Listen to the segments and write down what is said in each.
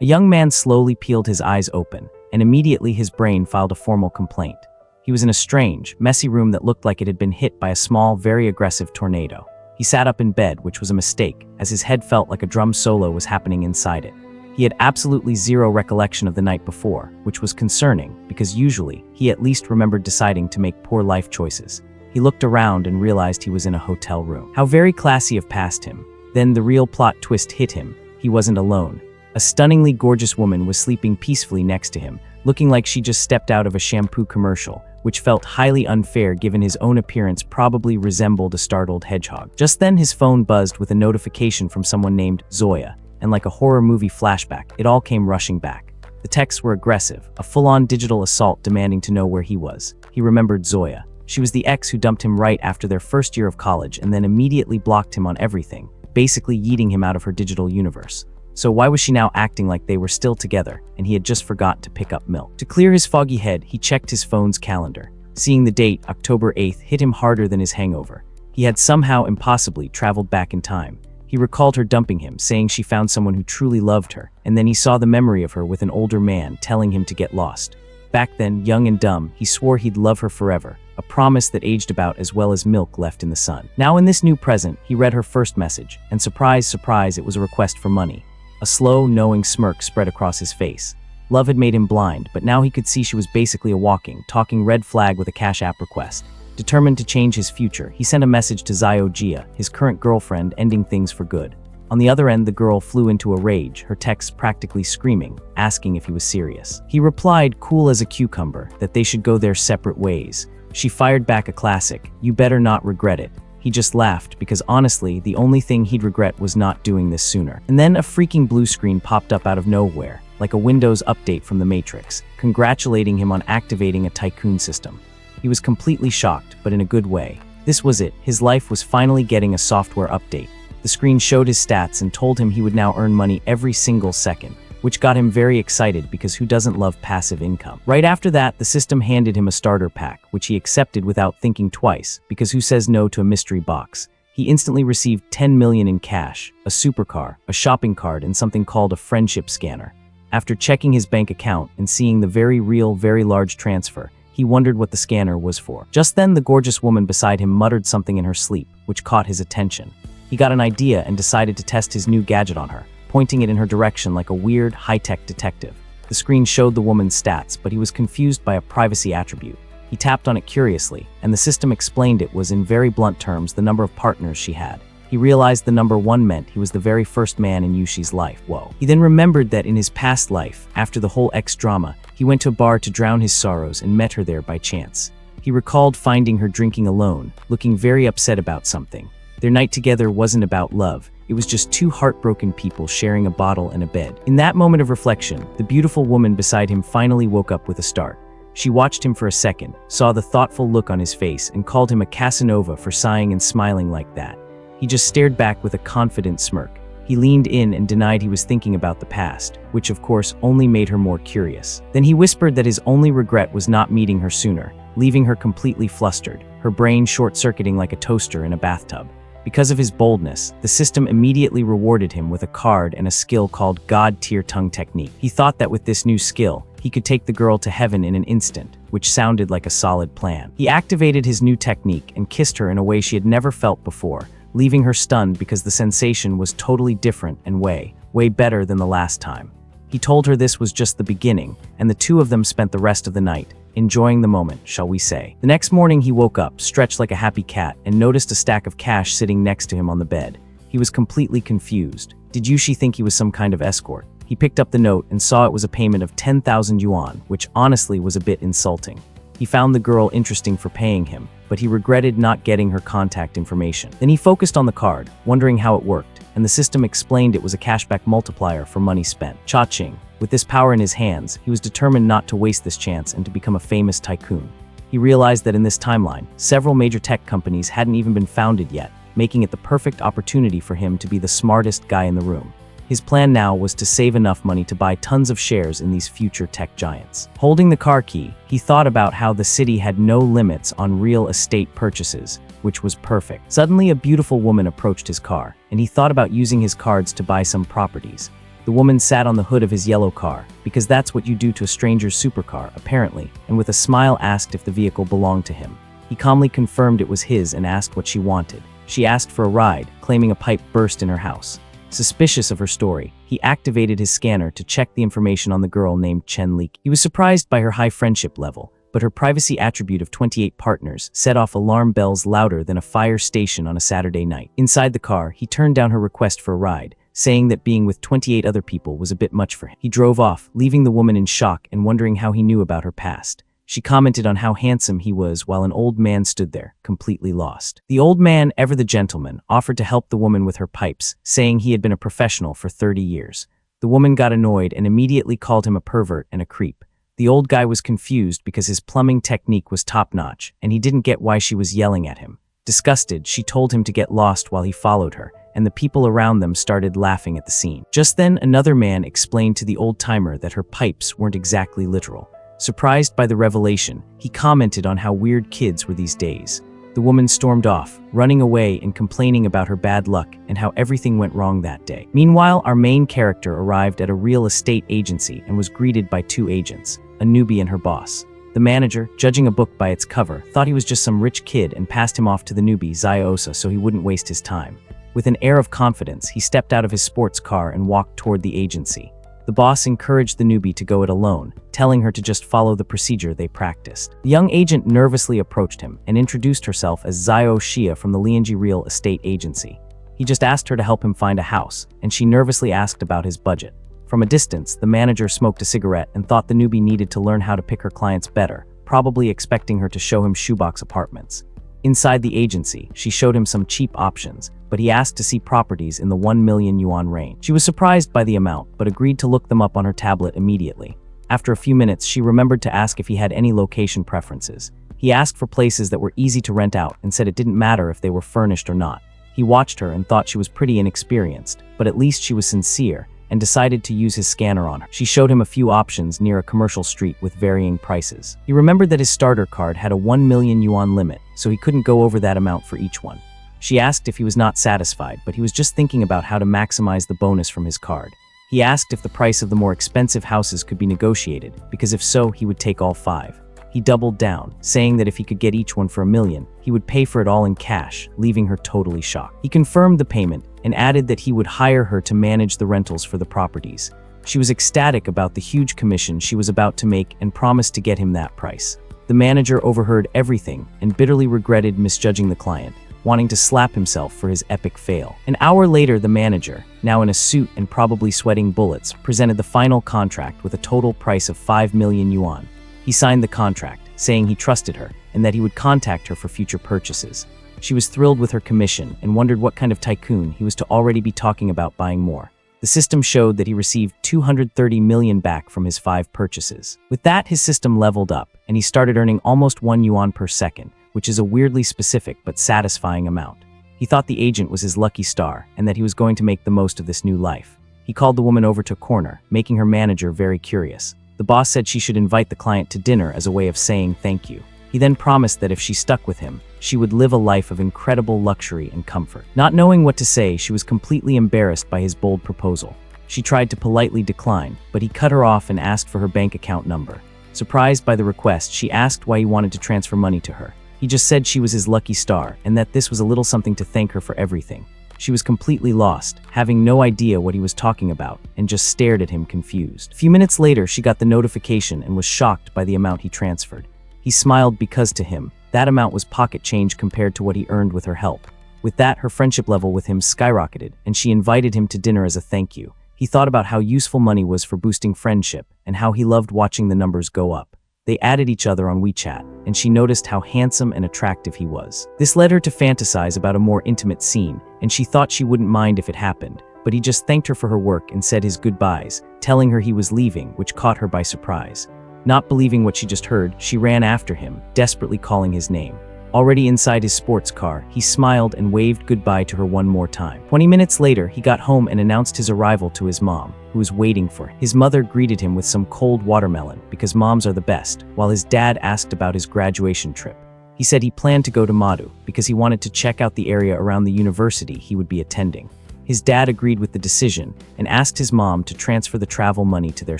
A young man slowly peeled his eyes open, and immediately his brain filed a formal complaint. He was in a strange, messy room that looked like it had been hit by a small, very aggressive tornado. He sat up in bed, which was a mistake, as his head felt like a drum solo was happening inside it. He had absolutely zero recollection of the night before, which was concerning, because usually, he at least remembered deciding to make poor life choices. He looked around and realized he was in a hotel room. How very classy of past him. Then the real plot twist hit him. He wasn't alone. A stunningly gorgeous woman was sleeping peacefully next to him, looking like she just stepped out of a shampoo commercial, which felt highly unfair given his own appearance probably resembled a startled hedgehog. Just then his phone buzzed with a notification from someone named Zoya, and like a horror movie flashback, it all came rushing back. The texts were aggressive, a full-on digital assault demanding to know where he was. He remembered Zoya. She was the ex who dumped him right after their first year of college and then immediately blocked him on everything, basically yeeting him out of her digital universe. So why was she now acting like they were still together and he had just forgotten to pick up milk? To clear his foggy head, he checked his phone's calendar. Seeing the date, October 8th, hit him harder than his hangover. He had somehow impossibly traveled back in time. He recalled her dumping him, saying she found someone who truly loved her, and then he saw the memory of her with an older man telling him to get lost. Back then, young and dumb, he swore he'd love her forever, a promise that aged about as well as milk left in the sun. Now in this new present, he read her first message, and surprise, surprise, it was a request for money. A slow, knowing smirk spread across his face. Love had made him blind, but now he could see she was basically a walking, talking red flag with a Cash App request. Determined to change his future, he sent a message to Zio Jia, his current girlfriend, ending things for good. On the other end, the girl flew into a rage, her text practically screaming, asking if he was serious. He replied, cool as a cucumber, that they should go their separate ways. She fired back a classic, you better not regret it. He just laughed because honestly, the only thing he'd regret was not doing this sooner. And then a freaking blue screen popped up out of nowhere, like a Windows update from the Matrix, congratulating him on activating a tycoon system. He was completely shocked, but in a good way. This was it. His life was finally getting a software update. The screen showed his stats and told him he would now earn money every single second, which got him very excited because who doesn't love passive income? Right after that, the system handed him a starter pack, which he accepted without thinking twice, because who says no to a mystery box? He instantly received 10 million in cash, a supercar, a shopping cart, and something called a friendship scanner. After checking his bank account and seeing the very real, very large transfer, he wondered what the scanner was for. Just then, the gorgeous woman beside him muttered something in her sleep, which caught his attention. He got an idea and decided to test his new gadget on her, pointing it in her direction like a weird, high-tech detective. The screen showed the woman's stats, but he was confused by a privacy attribute. He tapped on it curiously, and the system explained it was in very blunt terms the number of partners she had. He realized the number 1 meant he was the very first man in Yushi's life. Whoa. He then remembered that in his past life, after the whole ex-drama, he went to a bar to drown his sorrows and met her there by chance. He recalled finding her drinking alone, looking very upset about something. Their night together wasn't about love. It was just two heartbroken people sharing a bottle and a bed. In that moment of reflection, the beautiful woman beside him finally woke up with a start. She watched him for a second, saw the thoughtful look on his face, and called him a Casanova for sighing and smiling like that. He just stared back with a confident smirk. He leaned in and denied he was thinking about the past, which of course only made her more curious. Then he whispered that his only regret was not meeting her sooner, leaving her completely flustered, her brain short-circuiting like a toaster in a bathtub. Because of his boldness, the system immediately rewarded him with a card and a skill called God-tier tongue technique. He thought that with this new skill, he could take the girl to heaven in an instant, which sounded like a solid plan. He activated his new technique and kissed her in a way she had never felt before, leaving her stunned because the sensation was totally different and way better than the last time. He told her this was just the beginning, and the two of them spent the rest of the night, enjoying the moment, shall we say. The next morning he woke up, stretched like a happy cat, and noticed a stack of cash sitting next to him on the bed. He was completely confused. Did Yushi think he was some kind of escort? He picked up the note and saw it was a payment of 10,000 yuan, which honestly was a bit insulting. He found the girl interesting for paying him, but he regretted not getting her contact information. Then he focused on the card, wondering how it worked, and the system explained it was a cashback multiplier for money spent. Cha-ching. With this power in his hands, he was determined not to waste this chance and to become a famous tycoon. He realized that in this timeline, several major tech companies hadn't even been founded yet, making it the perfect opportunity for him to be the smartest guy in the room. His plan now was to save enough money to buy tons of shares in these future tech giants. Holding the car key, he thought about how the city had no limits on real estate purchases, which was perfect. Suddenly, a beautiful woman approached his car, and he thought about using his cards to buy some properties. The woman sat on the hood of his yellow car, because that's what you do to a stranger's supercar, apparently, and with a smile asked if the vehicle belonged to him. He calmly confirmed it was his and asked what she wanted. She asked for a ride, claiming a pipe burst in her house. Suspicious of her story, he activated his scanner to check the information on the girl named Chen Li. He was surprised by her high friendship level, but her privacy attribute of 28 partners set off alarm bells louder than a fire station on a Saturday night. Inside the car, he turned down her request for a ride, saying that being with 28 other people was a bit much for him. He drove off, leaving the woman in shock and wondering how he knew about her past. She commented on how handsome he was while an old man stood there, completely lost. The old man, ever the gentleman, offered to help the woman with her pipes, saying he had been a professional for 30 years. The woman got annoyed and immediately called him a pervert and a creep. The old guy was confused because his plumbing technique was top-notch, and he didn't get why she was yelling at him. Disgusted, she told him to get lost while he followed her, and the people around them started laughing at the scene. Just then, another man explained to the old-timer that her pipes weren't exactly literal. Surprised by the revelation, he commented on how weird kids were these days. The woman stormed off, running away and complaining about her bad luck and how everything went wrong that day. Meanwhile, our main character arrived at a real estate agency and was greeted by two agents, a newbie and her boss. The manager, judging a book by its cover, thought he was just some rich kid and passed him off to the newbie, Ziosa, so he wouldn't waste his time. With an air of confidence, he stepped out of his sports car and walked toward the agency. The boss encouraged the newbie to go it alone, telling her to just follow the procedure they practiced. The young agent nervously approached him and introduced herself as Zio Shia from the Lianji Real Estate Agency. He just asked her to help him find a house, and she nervously asked about his budget. From a distance, the manager smoked a cigarette and thought the newbie needed to learn how to pick her clients better, probably expecting her to show him shoebox apartments. Inside the agency, she showed him some cheap options, but he asked to see properties in the 1 million yuan range. She was surprised by the amount, but agreed to look them up on her tablet immediately. After a few minutes, she remembered to ask if he had any location preferences. He asked for places that were easy to rent out and said it didn't matter if they were furnished or not. He watched her and thought she was pretty inexperienced, but at least she was sincere, and decided to use his scanner on her. She showed him a few options near a commercial street with varying prices. He remembered that his starter card had a 1 million yuan limit, so he couldn't go over that amount for each one. She asked if he was not satisfied, but he was just thinking about how to maximize the bonus from his card. He asked if the price of the more expensive houses could be negotiated, because if so, he would take all 5. He doubled down, saying that if he could get each one for 1 million, he would pay for it all in cash, leaving her totally shocked. He confirmed the payment and added that he would hire her to manage the rentals for the properties. She was ecstatic about the huge commission she was about to make and promised to get him that price. The manager overheard everything and bitterly regretted misjudging the client, wanting to slap himself for his epic fail. An hour later, the manager, now in a suit and probably sweating bullets, presented the final contract with a total price of 5 million yuan. He signed the contract, saying he trusted her and that he would contact her for future purchases. She was thrilled with her commission and wondered what kind of tycoon he was to already be talking about buying more. The system showed that he received 230 million back from his 5 purchases. With that, his system leveled up, and he started earning almost 1 yuan per second, which is a weirdly specific but satisfying amount. He thought the agent was his lucky star and that he was going to make the most of this new life. He called the woman over to a corner, making her manager very curious. The boss said she should invite the client to dinner as a way of saying thank you. He then promised that if she stuck with him, she would live a life of incredible luxury and comfort. Not knowing what to say, she was completely embarrassed by his bold proposal. She tried to politely decline, but he cut her off and asked for her bank account number. Surprised by the request, she asked why he wanted to transfer money to her. He just said she was his lucky star and that this was a little something to thank her for everything. She was completely lost, having no idea what he was talking about, and just stared at him confused. A few minutes later, she got the notification and was shocked by the amount he transferred. He smiled because to him, that amount was pocket change compared to what he earned with her help. With that, her friendship level with him skyrocketed, and she invited him to dinner as a thank you. He thought about how useful money was for boosting friendship, and how he loved watching the numbers go up. They added each other on WeChat, and she noticed how handsome and attractive he was. This led her to fantasize about a more intimate scene, and she thought she wouldn't mind if it happened, but he just thanked her for her work and said his goodbyes, telling her he was leaving, which caught her by surprise. Not believing what she just heard, she ran after him, desperately calling his name. Already inside his sports car, he smiled and waved goodbye to her one more time. 20 minutes later, he got home and announced his arrival to his mom, who was waiting for him. His mother greeted him with some cold watermelon, because moms are the best, while his dad asked about his graduation trip. He said he planned to go to Madu, because he wanted to check out the area around the university he would be attending. His dad agreed with the decision and asked his mom to transfer the travel money to their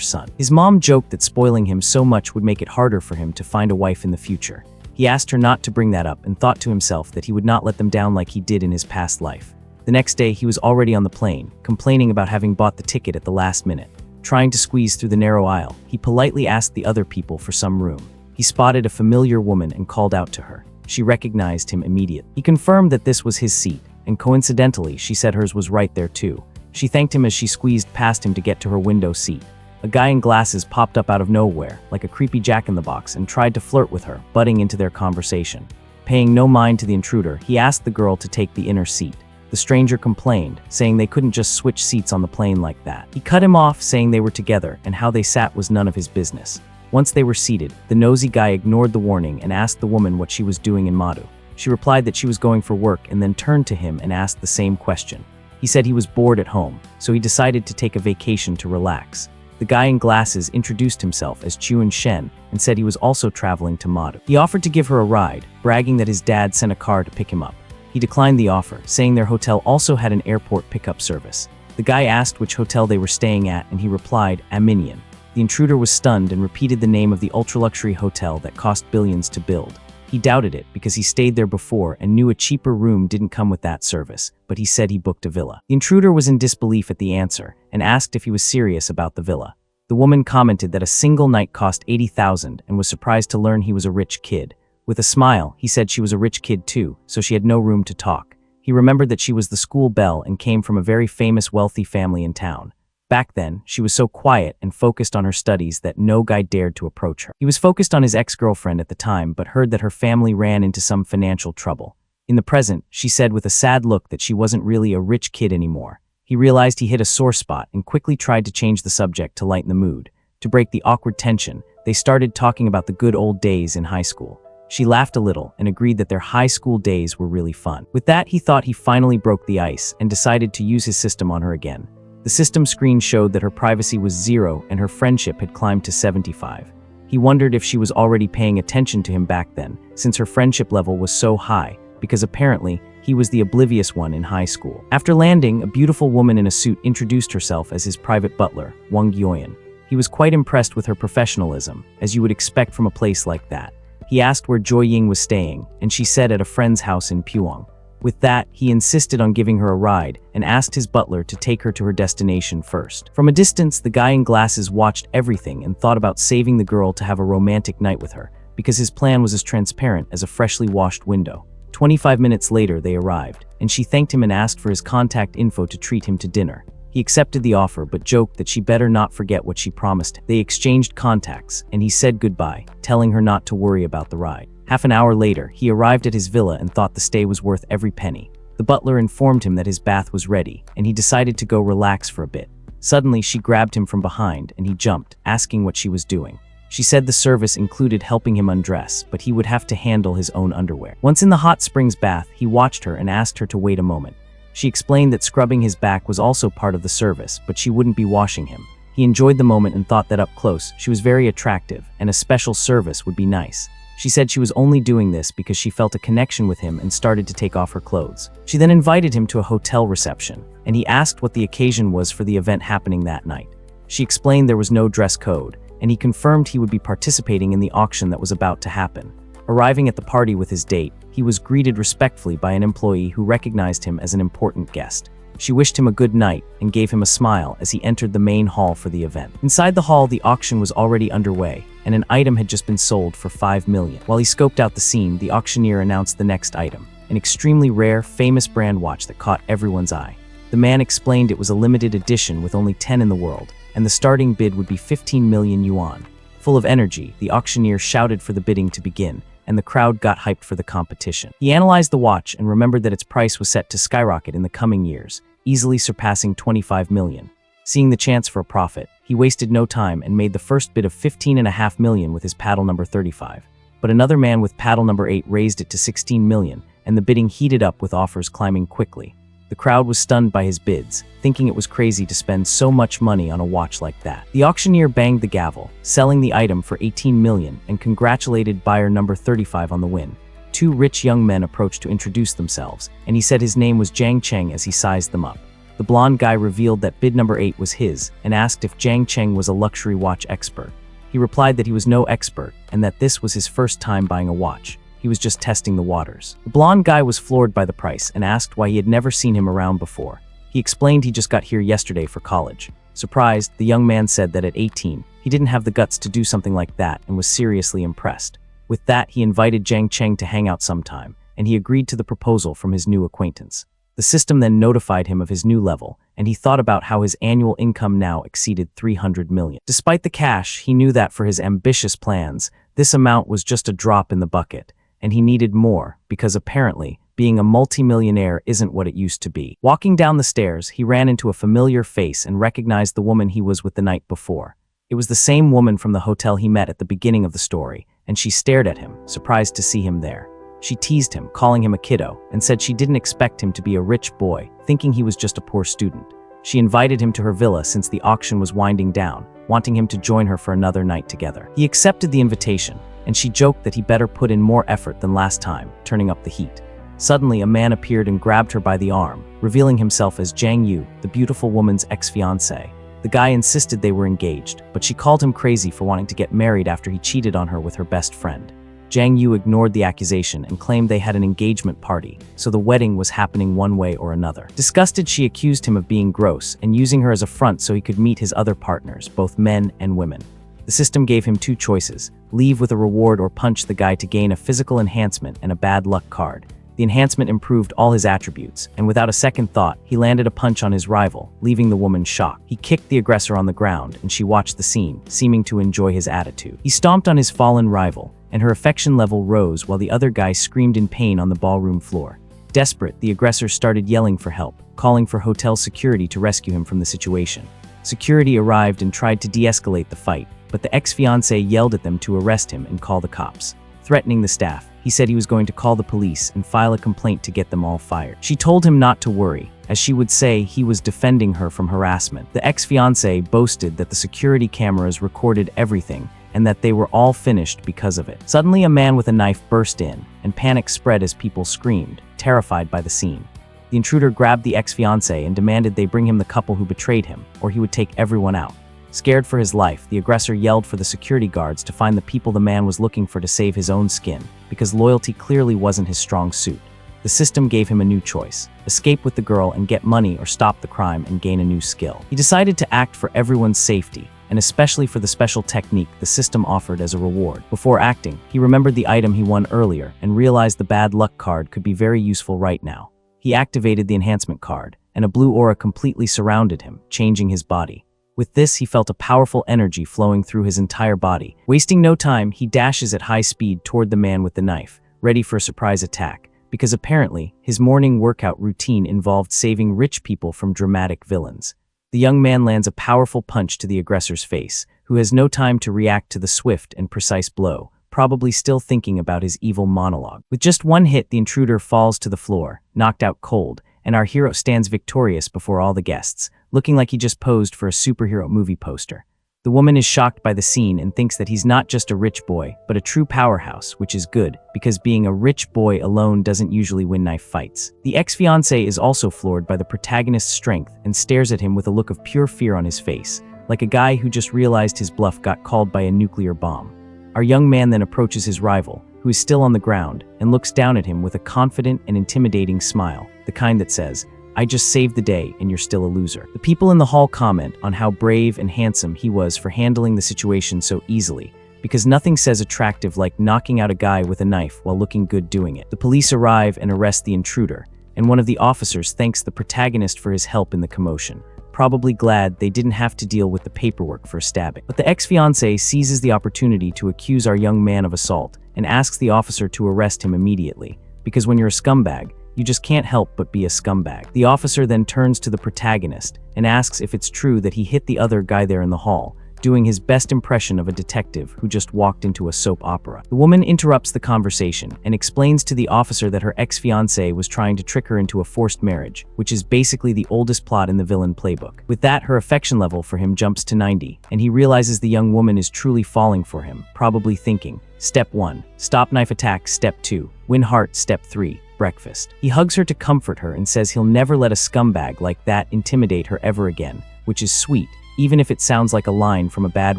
son. His mom joked that spoiling him so much would make it harder for him to find a wife in the future. He asked her not to bring that up and thought to himself that he would not let them down like he did in his past life. The next day, he was already on the plane, complaining about having bought the ticket at the last minute. Trying to squeeze through the narrow aisle, he politely asked the other people for some room. He spotted a familiar woman and called out to her. She recognized him immediately. He confirmed that this was his seat, and coincidentally, she said hers was right there too. She thanked him as she squeezed past him to get to her window seat. A guy in glasses popped up out of nowhere, like a creepy jack-in-the-box, and tried to flirt with her, butting into their conversation. Paying no mind to the intruder, he asked the girl to take the inner seat. The stranger complained, saying they couldn't just switch seats on the plane like that. He cut him off, saying they were together, and how they sat was none of his business. Once they were seated, the nosy guy ignored the warning and asked the woman what she was doing in Madu. She replied that she was going for work and then turned to him and asked the same question. He said he was bored at home, so he decided to take a vacation to relax. The guy in glasses introduced himself as Chuan Shen and said he was also traveling to Madu. He offered to give her a ride, bragging that his dad sent a car to pick him up. He declined the offer, saying their hotel also had an airport pickup service. The guy asked which hotel they were staying at, and he replied, Aminian. The intruder was stunned and repeated the name of the ultra-luxury hotel that cost billions to build. He doubted it because he stayed there before and knew a cheaper room didn't come with that service, but he said he booked a villa. The intruder was in disbelief at the answer and asked if he was serious about the villa. The woman commented that a single night cost 80,000 and was surprised to learn he was a rich kid. With a smile, he said she was a rich kid too, so she had no room to talk. He remembered that she was the school belle and came from a very famous wealthy family in town. Back then, she was so quiet and focused on her studies that no guy dared to approach her. He was focused on his ex-girlfriend at the time, but heard that her family ran into some financial trouble. In the present, she said with a sad look that she wasn't really a rich kid anymore. He realized he hit a sore spot and quickly tried to change the subject to lighten the mood. To break the awkward tension, they started talking about the good old days in high school. She laughed a little and agreed that their high school days were really fun. With that, he thought he finally broke the ice and decided to use his system on her again. The system screen showed that her privacy was 0 and her friendship had climbed to 75. He wondered if she was already paying attention to him back then, since her friendship level was so high, because apparently he was the oblivious one in high school. After landing, a beautiful woman in a suit introduced herself as his private butler, Wang Yoyan. He was quite impressed with her professionalism, as you would expect from a place like that. He asked where Joy Ying was staying, and she said at a friend's house in Puong. With that, he insisted on giving her a ride and asked his butler to take her to her destination first. From a distance, the guy in glasses watched everything and thought about saving the girl to have a romantic night with her, because his plan was as transparent as a freshly washed window. 25 minutes later, they arrived, and she thanked him and asked for his contact info to treat him to dinner. He accepted the offer but joked that she better not forget what she promised. They exchanged contacts, and he said goodbye, telling her not to worry about the ride. Half an hour later, he arrived at his villa and thought the stay was worth every penny. The butler informed him that his bath was ready, and he decided to go relax for a bit. Suddenly, she grabbed him from behind, and he jumped, asking what she was doing. She said the service included helping him undress, but he would have to handle his own underwear. Once in the hot springs bath, he watched her and asked her to wait a moment. She explained that scrubbing his back was also part of the service, but she wouldn't be washing him. He enjoyed the moment and thought that up close, she was very attractive, and a special service would be nice. She said she was only doing this because she felt a connection with him and started to take off her clothes. She then invited him to a hotel reception, and he asked what the occasion was for the event happening that night. She explained there was no dress code, and he confirmed he would be participating in the auction that was about to happen. Arriving at the party with his date, he was greeted respectfully by an employee who recognized him as an important guest. She wished him a good night and gave him a smile as he entered the main hall for the event. Inside the hall, the auction was already underway, and an item had just been sold for 5 million. While he scoped out the scene, the auctioneer announced the next item, an extremely rare, famous brand watch that caught everyone's eye. The man explained it was a limited edition with only 10 in the world, and the starting bid would be 15 million yuan. Full of energy, the auctioneer shouted for the bidding to begin, and the crowd got hyped for the competition. He analyzed the watch and remembered that its price was set to skyrocket in the coming years, easily surpassing 25 million. Seeing the chance for a profit, he wasted no time and made the first bid of 15.5 million with his paddle number 35. But another man with paddle number 8 raised it to 16 million, and the bidding heated up with offers climbing quickly. The crowd was stunned by his bids, thinking it was crazy to spend so much money on a watch like that. The auctioneer banged the gavel, selling the item for 18 million, and congratulated buyer number 35 on the win. 2 rich young men approached to introduce themselves, and he said his name was Jiang Cheng as he sized them up. The blonde guy revealed that bid number 8 was his and asked if Jiang Cheng was a luxury watch expert. He replied that he was no expert and that this was his first time buying a watch. He was just testing the waters. The blonde guy was floored by the price and asked why he had never seen him around before. He explained he just got here yesterday for college. Surprised, the young man said that at 18, he didn't have the guts to do something like that and was seriously impressed. With that, he invited Jiang Cheng to hang out sometime, and he agreed to the proposal from his new acquaintance. The system then notified him of his new level, and he thought about how his annual income now exceeded 300 million. Despite the cash, he knew that for his ambitious plans, this amount was just a drop in the bucket, and he needed more, because apparently, being a multimillionaire isn't what it used to be. Walking down the stairs, he ran into a familiar face and recognized the woman he was with the night before. It was the same woman from the hotel he met at the beginning of the story, and she stared at him, surprised to see him there. She teased him, calling him a kiddo, and said she didn't expect him to be a rich boy, thinking he was just a poor student. She invited him to her villa since the auction was winding down, wanting him to join her for another night together. He accepted the invitation, and she joked that he better put in more effort than last time, turning up the heat. Suddenly, a man appeared and grabbed her by the arm, revealing himself as Jiang Yu, the beautiful woman's ex-fiancé. The guy insisted they were engaged, but she called him crazy for wanting to get married after he cheated on her with her best friend. Jiang Yu ignored the accusation and claimed they had an engagement party, so the wedding was happening one way or another. Disgusted, she accused him of being gross and using her as a front so he could meet his other partners, both men and women. The system gave him two choices: leave with a reward or punch the guy to gain a physical enhancement and a bad luck card. The enhancement improved all his attributes, and without a second thought, he landed a punch on his rival, leaving the woman shocked. He kicked the aggressor on the ground, and she watched the scene, seeming to enjoy his attitude. He stomped on his fallen rival, and her affection level rose while the other guy screamed in pain on the ballroom floor. Desperate, the aggressor started yelling for help, calling for hotel security to rescue him from the situation. Security arrived and tried to de-escalate the fight, but the ex-fiancé yelled at them to arrest him and call the cops. Threatening the staff, he said he was going to call the police and file a complaint to get them all fired. She told him not to worry, as she would say he was defending her from harassment. The ex-fiancé boasted that the security cameras recorded everything and that they were all finished because of it. Suddenly, a man with a knife burst in, and panic spread as people screamed, terrified by the scene. The intruder grabbed the ex-fiancé and demanded they bring him the couple who betrayed him, or he would take everyone out. Scared for his life, the aggressor yelled for the security guards to find the people the man was looking for to save his own skin, because loyalty clearly wasn't his strong suit. The system gave him a new choice: escape with the girl and get money, or stop the crime and gain a new skill. He decided to act for everyone's safety, and especially for the special technique the system offered as a reward. Before acting, he remembered the item he won earlier and realized the bad luck card could be very useful right now. He activated the enhancement card, and a blue aura completely surrounded him, changing his body. With this, he felt a powerful energy flowing through his entire body. Wasting no time, he dashes at high speed toward the man with the knife, ready for a surprise attack, because apparently, his morning workout routine involved saving rich people from dramatic villains. The young man lands a powerful punch to the aggressor's face, who has no time to react to the swift and precise blow, probably still thinking about his evil monologue. With just one hit, the intruder falls to the floor, knocked out cold, and our hero stands victorious before all the guests, looking like he just posed for a superhero movie poster. The woman is shocked by the scene and thinks that he's not just a rich boy, but a true powerhouse, which is good, because being a rich boy alone doesn't usually win knife fights. The ex-fiancé is also floored by the protagonist's strength and stares at him with a look of pure fear on his face, like a guy who just realized his bluff got called by a nuclear bomb. Our young man then approaches his rival, who is still on the ground, and looks down at him with a confident and intimidating smile, the kind that says, "I just saved the day and you're still a loser." The people in the hall comment on how brave and handsome he was for handling the situation so easily, because nothing says attractive like knocking out a guy with a knife while looking good doing it. The police arrive and arrest the intruder, and one of the officers thanks the protagonist for his help in the commotion, probably glad they didn't have to deal with the paperwork for stabbing. But the ex-fiancé seizes the opportunity to accuse our young man of assault and asks the officer to arrest him immediately, because when you're a scumbag, you just can't help but be a scumbag. The officer then turns to the protagonist and asks if it's true that he hit the other guy there in the hall, doing his best impression of a detective who just walked into a soap opera. The woman interrupts the conversation and explains to the officer that her ex-fiancé was trying to trick her into a forced marriage, which is basically the oldest plot in the villain playbook. With that, her affection level for him jumps to 90, and he realizes the young woman is truly falling for him, probably thinking, Step 1, stop knife attack. Step 2, win heart. Step 3, breakfast. He hugs her to comfort her and says he'll never let a scumbag like that intimidate her ever again, which is sweet, even if it sounds like a line from a bad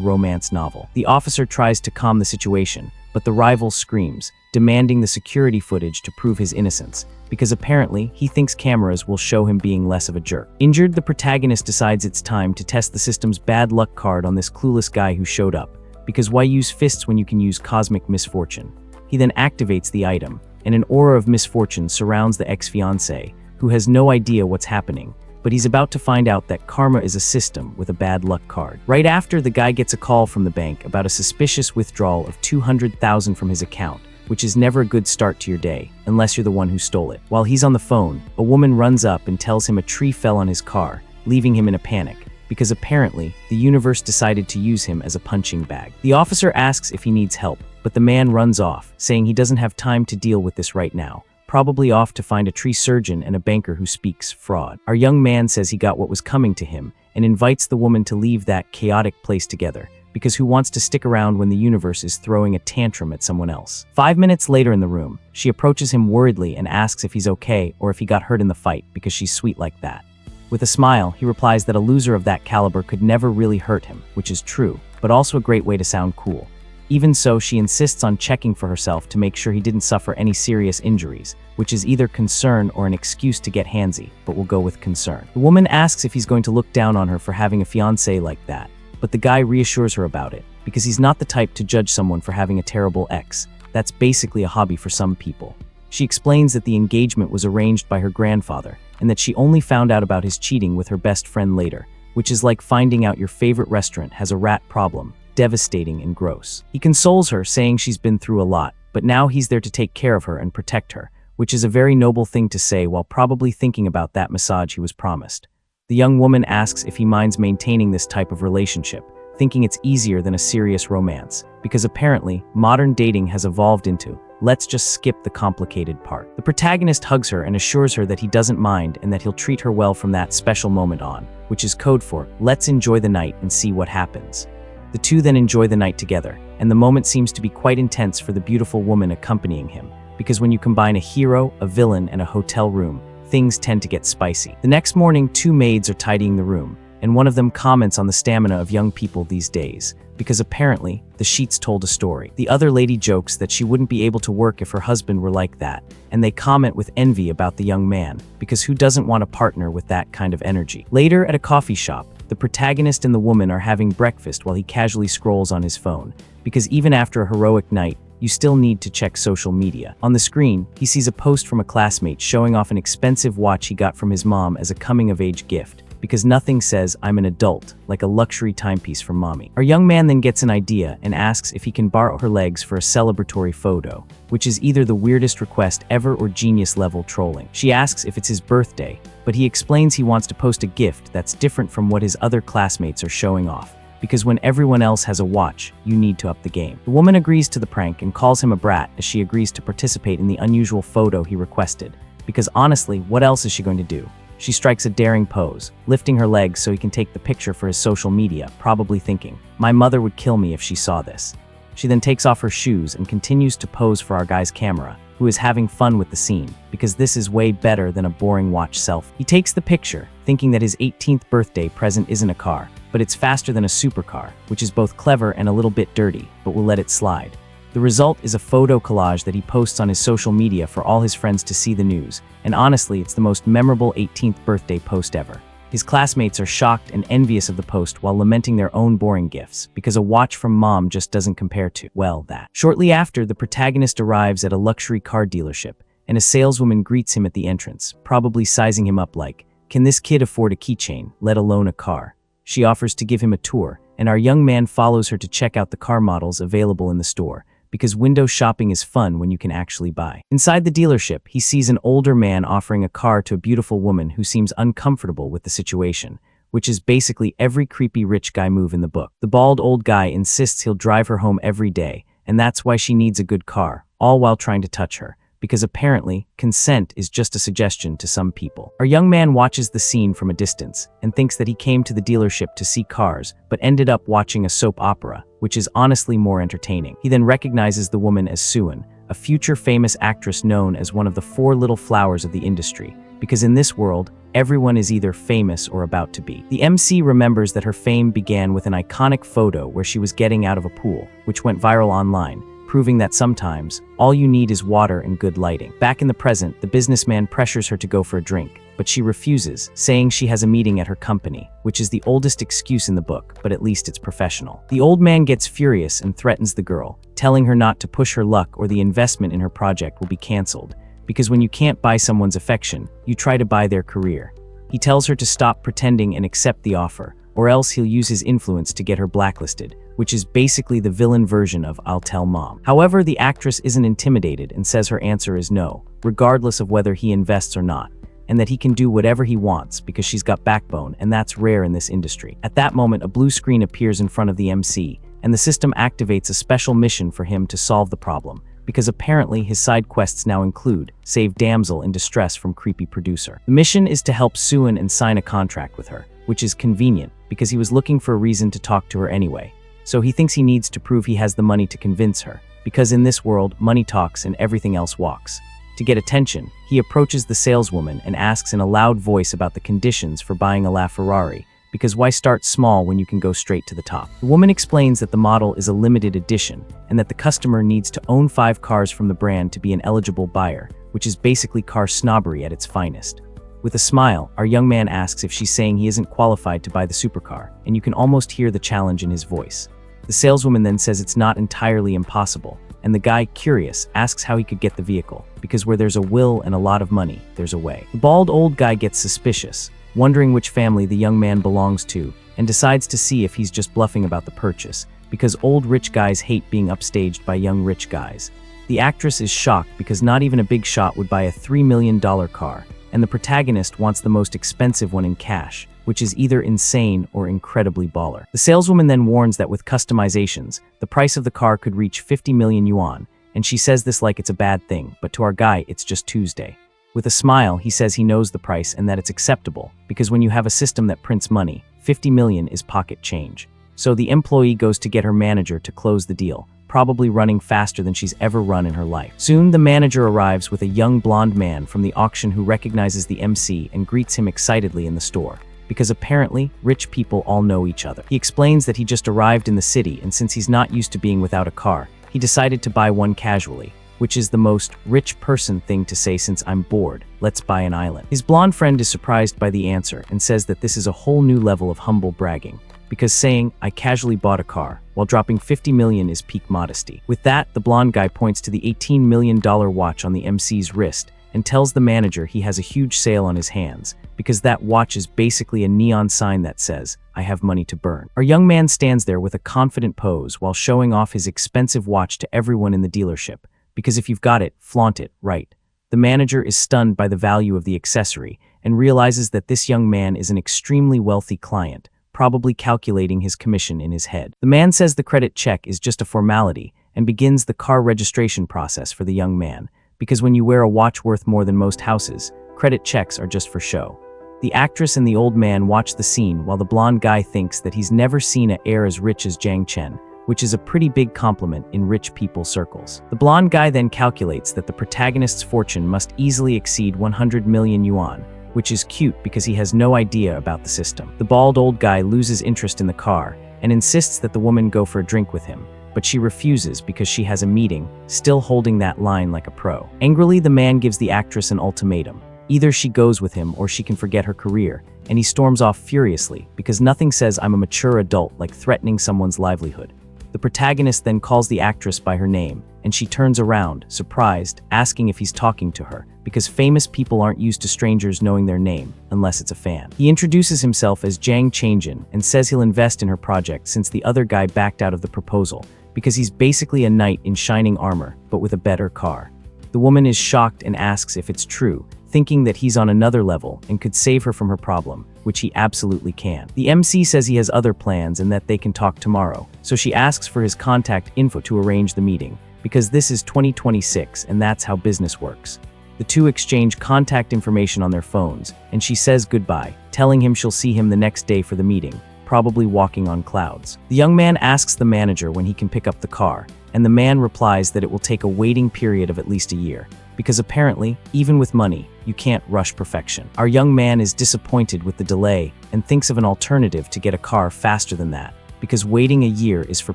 romance novel. The officer tries to calm the situation, but the rival screams, demanding the security footage to prove his innocence, because apparently he thinks cameras will show him being less of a jerk. Injured, the protagonist decides it's time to test the system's bad luck card on this clueless guy who showed up, because why use fists when you can use cosmic misfortune? He then activates the item, and an aura of misfortune surrounds the ex-fiancé, who has no idea what's happening, but he's about to find out that karma is a system with a bad luck card. Right after, the guy gets a call from the bank about a suspicious withdrawal of $200,000 from his account, which is never a good start to your day, unless you're the one who stole it. While he's on the phone, a woman runs up and tells him a tree fell on his car, leaving him in a panic, because apparently, the universe decided to use him as a punching bag. The officer asks if he needs help, but the man runs off, saying he doesn't have time to deal with this right now, probably off to find a tree surgeon and a banker who speaks fraud. Our young man says he got what was coming to him and invites the woman to leave that chaotic place together, because who wants to stick around when the universe is throwing a tantrum at someone else? 5 minutes later in the room, she approaches him worriedly and asks if he's okay or if he got hurt in the fight, because she's sweet like that. With a smile, he replies that a loser of that caliber could never really hurt him, which is true, but also a great way to sound cool. Even so, she insists on checking for herself to make sure he didn't suffer any serious injuries, which is either concern or an excuse to get handsy, but we'll go with concern. The woman asks if he's going to look down on her for having a fiancé like that, but the guy reassures her about it, because he's not the type to judge someone for having a terrible ex. That's basically a hobby for some people. She explains that the engagement was arranged by her grandfather, and that she only found out about his cheating with her best friend later, which is like finding out your favorite restaurant has a rat problem. Devastating and gross. He consoles her, saying she's been through a lot, but now he's there to take care of her and protect her, which is a very noble thing to say while probably thinking about that massage he was promised. The young woman asks if he minds maintaining this type of relationship, thinking it's easier than a serious romance, because apparently modern dating has evolved into, let's just skip the complicated part. The protagonist hugs her and assures her that he doesn't mind and that he'll treat her well from that special moment on, which is code for, let's enjoy the night and see what happens. The two then enjoy the night together, and the moment seems to be quite intense for the beautiful woman accompanying him, because when you combine a hero, a villain, and a hotel room, things tend to get spicy. The next morning, 2 maids are tidying the room, and one of them comments on the stamina of young people these days, because apparently, the sheets told a story. The other lady jokes that she wouldn't be able to work if her husband were like that, and they comment with envy about the young man, because who doesn't want a partner with that kind of energy? Later, at a coffee shop, the protagonist and the woman are having breakfast while he casually scrolls on his phone, because even after a heroic night, you still need to check social media. On the screen, he sees a post from a classmate showing off an expensive watch he got from his mom as a coming-of-age gift, because nothing says I'm an adult like a luxury timepiece from mommy. Our young man then gets an idea and asks if he can borrow her legs for a celebratory photo, which is either the weirdest request ever or genius-level trolling. She asks if it's his birthday, but he explains he wants to post a gift that's different from what his other classmates are showing off, because when everyone else has a watch, you need to up the game. The woman agrees to the prank and calls him a brat as she agrees to participate in the unusual photo he requested, because honestly, what else is she going to do? She strikes a daring pose, lifting her legs so he can take the picture for his social media, probably thinking, my mother would kill me if she saw this. She then takes off her shoes and continues to pose for our guy's camera, who is having fun with the scene, because this is way better than a boring watch selfie. He takes the picture, thinking that his 18th birthday present isn't a car, but it's faster than a supercar, which is both clever and a little bit dirty, but we'll let it slide. The result is a photo collage that he posts on his social media for all his friends to see the news, and honestly, it's the most memorable 18th birthday post ever. His classmates are shocked and envious of the post while lamenting their own boring gifts, because a watch from mom just doesn't compare to, well, that. Shortly after, the protagonist arrives at a luxury car dealership, and a saleswoman greets him at the entrance, probably sizing him up like, can this kid afford a keychain, let alone a car? She offers to give him a tour, and our young man follows her to check out the car models available in the store, because window shopping is fun when you can actually buy. Inside the dealership, he sees an older man offering a car to a beautiful woman who seems uncomfortable with the situation, which is basically every creepy rich guy move in the book. The bald old guy insists he'll drive her home every day, and that's why she needs a good car, all while trying to touch her, because apparently, consent is just a suggestion to some people. Our young man watches the scene from a distance and thinks that he came to the dealership to see cars, but ended up watching a soap opera, which is honestly more entertaining. He then recognizes the woman as Suan, a future famous actress known as one of the four little flowers of the industry, because in this world, everyone is either famous or about to be. The MC remembers that her fame began with an iconic photo where she was getting out of a pool, which went viral online, proving that sometimes, all you need is water and good lighting. Back in the present, the businessman pressures her to go for a drink, but she refuses, saying she has a meeting at her company, which is the oldest excuse in the book, but at least it's professional. The old man gets furious and threatens the girl, telling her not to push her luck or the investment in her project will be cancelled, because when you can't buy someone's affection, you try to buy their career. He tells her to stop pretending and accept the offer, or else he'll use his influence to get her blacklisted, which is basically the villain version of "I'll tell mom." However, the actress isn't intimidated and says her answer is no, regardless of whether he invests or not, and that he can do whatever he wants because she's got backbone, and that's rare in this industry. At that moment, a blue screen appears in front of the MC, and the system activates a special mission for him to solve the problem, because apparently his side quests now include save damsel in distress from creepy producer. The mission is to help Suan and sign a contract with her, which is convenient because he was looking for a reason to talk to her anyway. So he thinks he needs to prove he has the money to convince her, because in this world, money talks and everything else walks. To get attention, he approaches the saleswoman and asks in a loud voice about the conditions for buying a LaFerrari, because why start small when you can go straight to the top? The woman explains that the model is a limited edition and that the customer needs to own 5 cars from the brand to be an eligible buyer, which is basically car snobbery at its finest. With a smile, our young man asks if she's saying he isn't qualified to buy the supercar, and you can almost hear the challenge in his voice. The saleswoman then says it's not entirely impossible, and the guy, curious, asks how he could get the vehicle, because where there's a will and a lot of money, there's a way. The bald old guy gets suspicious, wondering which family the young man belongs to, and decides to see if he's just bluffing about the purchase, because old rich guys hate being upstaged by young rich guys. The actress is shocked because not even a big shot would buy a $3 million car, and the protagonist wants the most expensive one in cash, which is either insane or incredibly baller. The saleswoman then warns that with customizations, the price of the car could reach 50 million yuan, and she says this like it's a bad thing, but to our guy, it's just Tuesday. With a smile, he says he knows the price and that it's acceptable, because when you have a system that prints money, 50 million is pocket change. So the employee goes to get her manager to close the deal, probably running faster than she's ever run in her life. Soon, the manager arrives with a young blonde man from the auction who recognizes the MC and greets him excitedly in the store, because apparently, rich people all know each other. He explains that he just arrived in the city, and since he's not used to being without a car, he decided to buy one casually, which is the most rich person thing to say since I'm bored, let's buy an island. His blonde friend is surprised by the answer and says that this is a whole new level of humble bragging, because saying, I casually bought a car, while dropping 50 million is peak modesty. With that, the blonde guy points to the $18 million watch on the MC's wrist and tells the manager he has a huge sale on his hands, because that watch is basically a neon sign that says, I have money to burn. Our young man stands there with a confident pose while showing off his expensive watch to everyone in the dealership, because if you've got it, flaunt it, right? The manager is stunned by the value of the accessory and realizes that this young man is an extremely wealthy client, probably calculating his commission in his head. The man says the credit check is just a formality and begins the car registration process for the young man, because when you wear a watch worth more than most houses, credit checks are just for show. The actress and the old man watch the scene while the blonde guy thinks that he's never seen an heir as rich as Jiang Chen, which is a pretty big compliment in rich people circles. The blonde guy then calculates that the protagonist's fortune must easily exceed 100 million yuan, which is cute because he has no idea about the system. The bald old guy loses interest in the car and insists that the woman go for a drink with him, but she refuses because she has a meeting, still holding that line like a pro. Angrily, the man gives the actress an ultimatum. Either she goes with him or she can forget her career, and he storms off furiously because nothing says I'm a mature adult like threatening someone's livelihood. The protagonist then calls the actress by her name, and she turns around, surprised, asking if he's talking to her, because famous people aren't used to strangers knowing their name, unless it's a fan. He introduces himself as Jiang Changjin and says he'll invest in her project since the other guy backed out of the proposal, because he's basically a knight in shining armor, but with a better car. The woman is shocked and asks if it's true, thinking that he's on another level and could save her from her problem, which he absolutely can. The MC says he has other plans and that they can talk tomorrow, so she asks for his contact info to arrange the meeting, because this is 2026 and that's how business works. The two exchange contact information on their phones, and she says goodbye, telling him she'll see him the next day for the meeting, probably walking on clouds. The young man asks the manager when he can pick up the car, and the man replies that it will take a waiting period of at least a year, because apparently, even with money, you can't rush perfection. Our young man is disappointed with the delay and thinks of an alternative to get a car faster than that, because waiting a year is for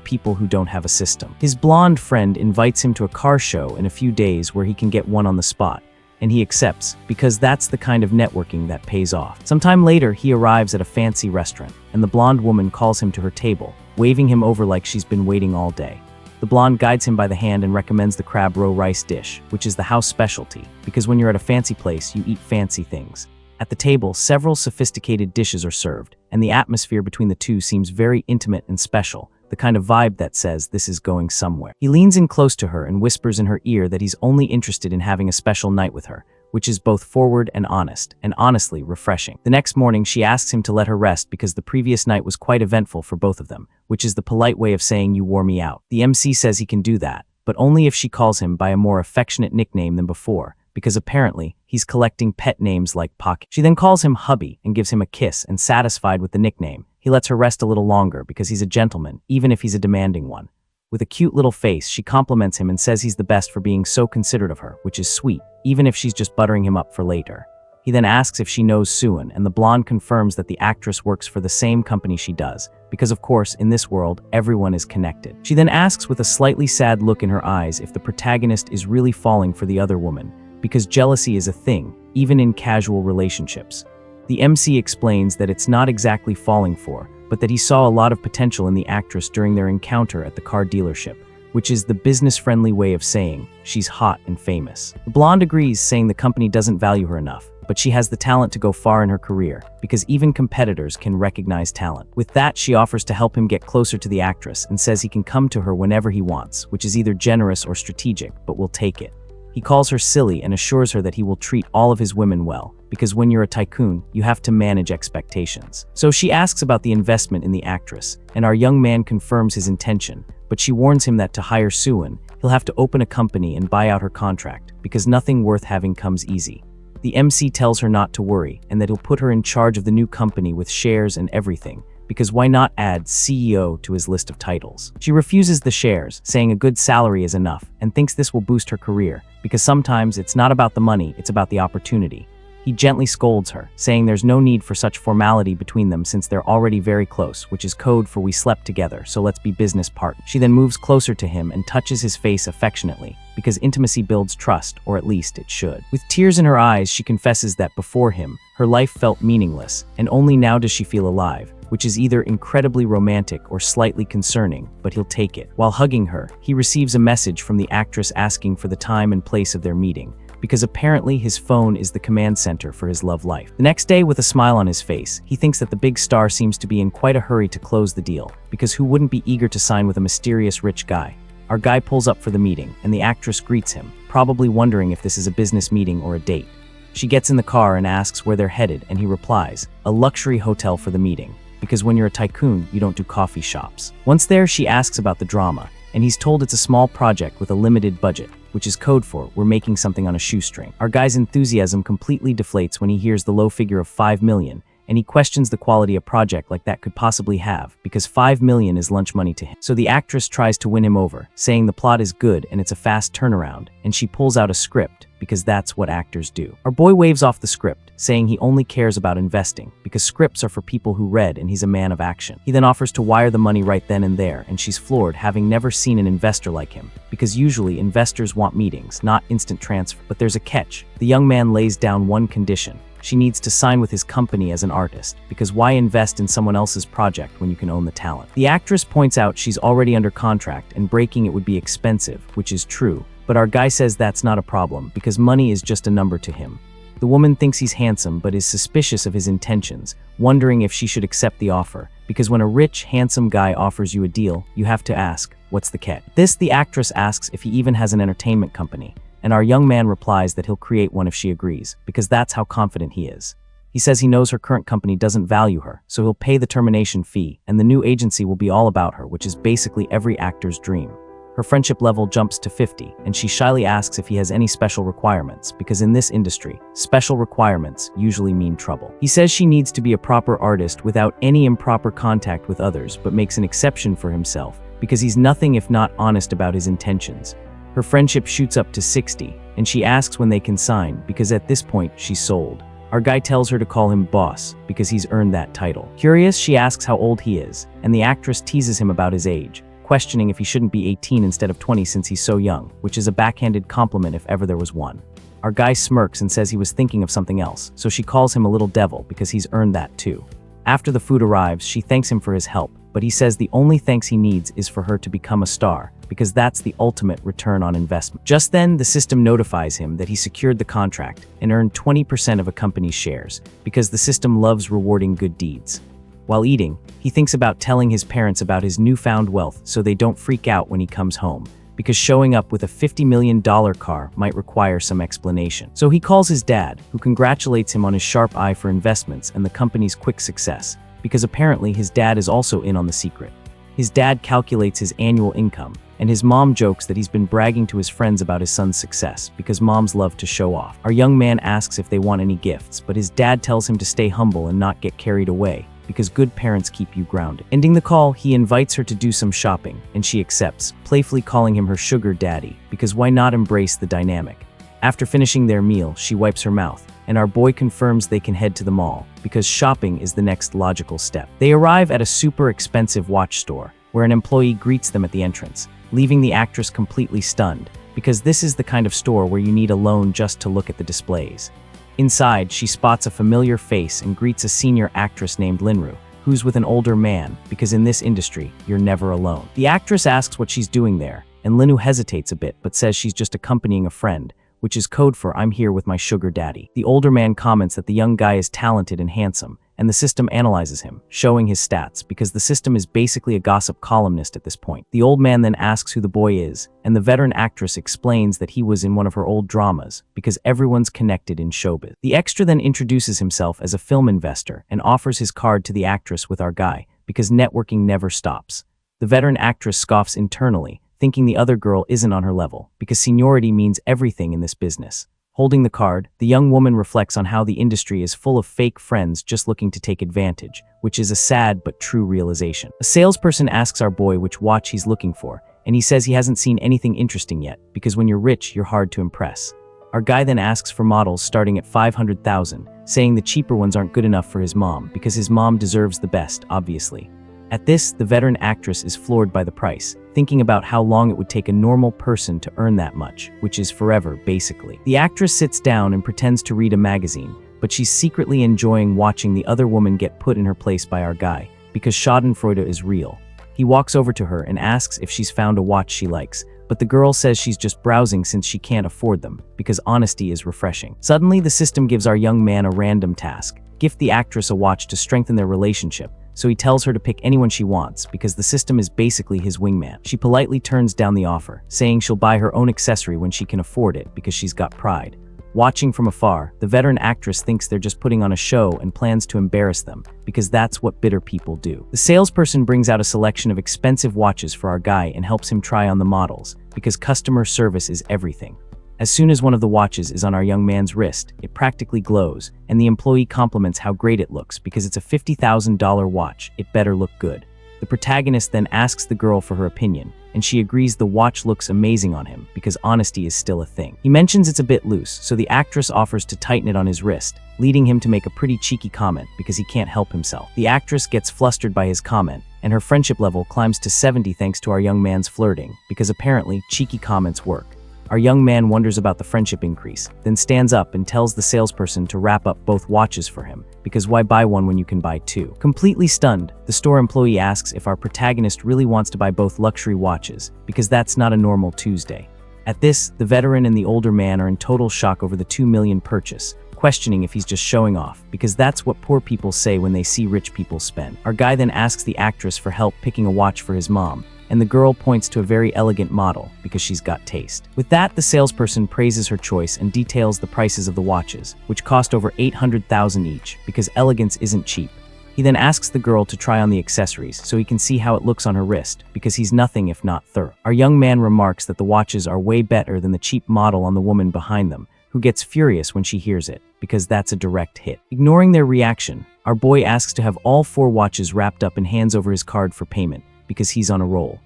people who don't have a system. His blonde friend invites him to a car show in a few days where he can get one on the spot, and he accepts, because that's the kind of networking that pays off. Sometime later, he arrives at a fancy restaurant, and the blonde woman calls him to her table, waving him over like she's been waiting all day. The blonde guides him by the hand and recommends the crab roe rice dish, which is the house specialty, because when you're at a fancy place, you eat fancy things. At the table, several sophisticated dishes are served, and the atmosphere between the two seems very intimate and special, the kind of vibe that says this is going somewhere. He leans in close to her and whispers in her ear that he's only interested in having a special night with her, which is both forward and honest, and honestly refreshing. The next morning, she asks him to let her rest because the previous night was quite eventful for both of them, which is the polite way of saying you wore me out. The MC says he can do that, but only if she calls him by a more affectionate nickname than before, because apparently, he's collecting pet names like Pocket. She then calls him hubby and gives him a kiss, and satisfied with the nickname, he lets her rest a little longer because he's a gentleman, even if he's a demanding one. With a cute little face, she compliments him and says he's the best for being so considerate of her, which is sweet, even if she's just buttering him up for later. He then asks if she knows Suan, and the blonde confirms that the actress works for the same company she does, because of course, in this world, everyone is connected. She then asks with a slightly sad look in her eyes if the protagonist is really falling for the other woman, because jealousy is a thing, even in casual relationships. The MC explains that it's not exactly falling for, but that he saw a lot of potential in the actress during their encounter at the car dealership, which is the business-friendly way of saying she's hot and famous. The blonde agrees, saying the company doesn't value her enough, but she has the talent to go far in her career, because even competitors can recognize talent. With that, she offers to help him get closer to the actress and says he can come to her whenever he wants, which is either generous or strategic, but will take it. He calls her silly and assures her that he will treat all of his women well, because when you're a tycoon, you have to manage expectations. So she asks about the investment in the actress, and our young man confirms his intention, but she warns him that to hire Suan, he'll have to open a company and buy out her contract, because nothing worth having comes easy. The MC tells her not to worry, and that he'll put her in charge of the new company with shares and everything, because why not add CEO to his list of titles? She refuses the shares, saying a good salary is enough, and thinks this will boost her career, because sometimes it's not about the money, it's about the opportunity. He gently scolds her, saying there's no need for such formality between them since they're already very close, which is code for we slept together, so let's be business partners. She then moves closer to him and touches his face affectionately, because intimacy builds trust, or at least it should. With tears in her eyes, she confesses that before him, her life felt meaningless, and only now does she feel alive, which is either incredibly romantic or slightly concerning, but he'll take it. While hugging her, he receives a message from the actress asking for the time and place of their meeting, because apparently his phone is the command center for his love life. The next day, with a smile on his face, he thinks that the big star seems to be in quite a hurry to close the deal, because who wouldn't be eager to sign with a mysterious rich guy? Our guy pulls up for the meeting, and the actress greets him, probably wondering if this is a business meeting or a date. She gets in the car and asks where they're headed, and he replies, a luxury hotel for the meeting, because when you're a tycoon, you don't do coffee shops. Once there, she asks about the drama, and he's told it's a small project with a limited budget, which is code for we're making something on a shoestring. Our guy's enthusiasm completely deflates when he hears the low figure of 5 million, and he questions the quality a project like that could possibly have, because 5 million is lunch money to him. So the actress tries to win him over, saying the plot is good and it's a fast turnaround, and she pulls out a script, because that's what actors do. Our boy waves off the script, saying he only cares about investing, because scripts are for people who read and he's a man of action. He then offers to wire the money right then and there, and she's floored, having never seen an investor like him, because usually investors want meetings, not instant transfer. But there's a catch. The young man lays down one condition. She needs to sign with his company as an artist, because why invest in someone else's project when you can own the talent? The actress points out she's already under contract and breaking it would be expensive, which is true, but our guy says that's not a problem because money is just a number to him. The woman thinks he's handsome but is suspicious of his intentions, wondering if she should accept the offer, because when a rich, handsome guy offers you a deal, you have to ask, what's the catch? This, the actress asks if he even has an entertainment company, and our young man replies that he'll create one if she agrees, because that's how confident he is. He says he knows her current company doesn't value her, so he'll pay the termination fee, and the new agency will be all about her, which is basically every actor's dream. Her friendship level jumps to 50, and she shyly asks if he has any special requirements, because in this industry, special requirements usually mean trouble. He says she needs to be a proper artist without any improper contact with others, but makes an exception for himself, because he's nothing if not honest about his intentions. Her friendship shoots up to 60, and she asks when they can sign because at this point she's sold. Our guy tells her to call him boss because he's earned that title. Curious, she asks how old he is, and the actress teases him about his age, questioning if he shouldn't be 18 instead of 20 since he's so young, which is a backhanded compliment if ever there was one. Our guy smirks and says he was thinking of something else, so she calls him a little devil because he's earned that too. After the food arrives, she thanks him for his help, but he says the only thanks he needs is for her to become a star, because that's the ultimate return on investment. Just then, the system notifies him that he secured the contract and earned 20% of a company's shares, because the system loves rewarding good deeds. While eating, he thinks about telling his parents about his newfound wealth so they don't freak out when he comes home, because showing up with a $50 million car might require some explanation. So he calls his dad, who congratulates him on his sharp eye for investments and the company's quick success, because apparently his dad is also in on the secret. His dad calculates his annual income, and his mom jokes that he's been bragging to his friends about his son's success, because moms love to show off. Our young man asks if they want any gifts, but his dad tells him to stay humble and not get carried away, because good parents keep you grounded. Ending the call, he invites her to do some shopping, and she accepts, playfully calling him her sugar daddy, because why not embrace the dynamic? After finishing their meal, she wipes her mouth, and our boy confirms they can head to the mall, because shopping is the next logical step. They arrive at a super expensive watch store, where an employee greets them at the entrance, leaving the actress completely stunned, because this is the kind of store where you need a loan just to look at the displays. Inside, she spots a familiar face and greets a senior actress named Linru, who's with an older man, because in this industry, you're never alone. The actress asks what she's doing there, and Linru hesitates a bit but says she's just accompanying a friend, which is code for "I'm here with my sugar daddy." The older man comments that the young guy is talented and handsome, and the system analyzes him, showing his stats, because the system is basically a gossip columnist at this point. The old man then asks who the boy is, and the veteran actress explains that he was in one of her old dramas, because everyone's connected in showbiz. The extra then introduces himself as a film investor and offers his card to the actress with our guy, because networking never stops. The veteran actress scoffs internally, thinking the other girl isn't on her level, because seniority means everything in this business. Holding the card, the young woman reflects on how the industry is full of fake friends just looking to take advantage, which is a sad but true realization. A salesperson asks our boy which watch he's looking for, and he says he hasn't seen anything interesting yet, because when you're rich, you're hard to impress. Our guy then asks for models starting at $500,000, saying the cheaper ones aren't good enough for his mom, because his mom deserves the best, obviously. At this, the veteran actress is floored by the price, thinking about how long it would take a normal person to earn that much, which is forever, basically. The actress sits down and pretends to read a magazine, but she's secretly enjoying watching the other woman get put in her place by our guy, because schadenfreude is real. He walks over to her and asks if she's found a watch she likes, but the girl says she's just browsing since she can't afford them, because honesty is refreshing. Suddenly, the system gives our young man a random task: gift the actress a watch to strengthen their relationship. So he tells her to pick anyone she wants, because the system is basically his wingman. She politely turns down the offer, saying she'll buy her own accessory when she can afford it because she's got pride. Watching from afar, the veteran actress thinks they're just putting on a show and plans to embarrass them, because that's what bitter people do. The salesperson brings out a selection of expensive watches for our guy and helps him try on the models, because customer service is everything. As soon as one of the watches is on our young man's wrist, it practically glows, and the employee compliments how great it looks because it's a $50,000 watch. It better look good. The protagonist then asks the girl for her opinion, and she agrees the watch looks amazing on him because honesty is still a thing. He mentions it's a bit loose, so the actress offers to tighten it on his wrist, leading him to make a pretty cheeky comment because he can't help himself. The actress gets flustered by his comment, and her friendship level climbs to 70 thanks to our young man's flirting, because apparently cheeky comments work. Our young man wonders about the friendship increase, then stands up and tells the salesperson to wrap up both watches for him, because why buy one when you can buy two? Completely stunned, the store employee asks if our protagonist really wants to buy both luxury watches, because that's not a normal Tuesday. At this, the veteran and the older man are in total shock over the $2 million purchase, questioning if he's just showing off, because that's what poor people say when they see rich people spend. Our guy then asks the actress for help picking a watch for his mom, and the girl points to a very elegant model because she's got taste. With that, the salesperson praises her choice and details the prices of the watches, which cost over $800,000 each, because elegance isn't cheap. He then asks the girl to try on the accessories so he can see how it looks on her wrist, because he's nothing if not thorough. Our young man remarks that the watches are way better than the cheap model on the woman behind them, who gets furious when she hears it, because that's a direct hit. Ignoring their reaction, our boy asks to have all 4 watches wrapped up and hands over his card for payment, because he's on a roll.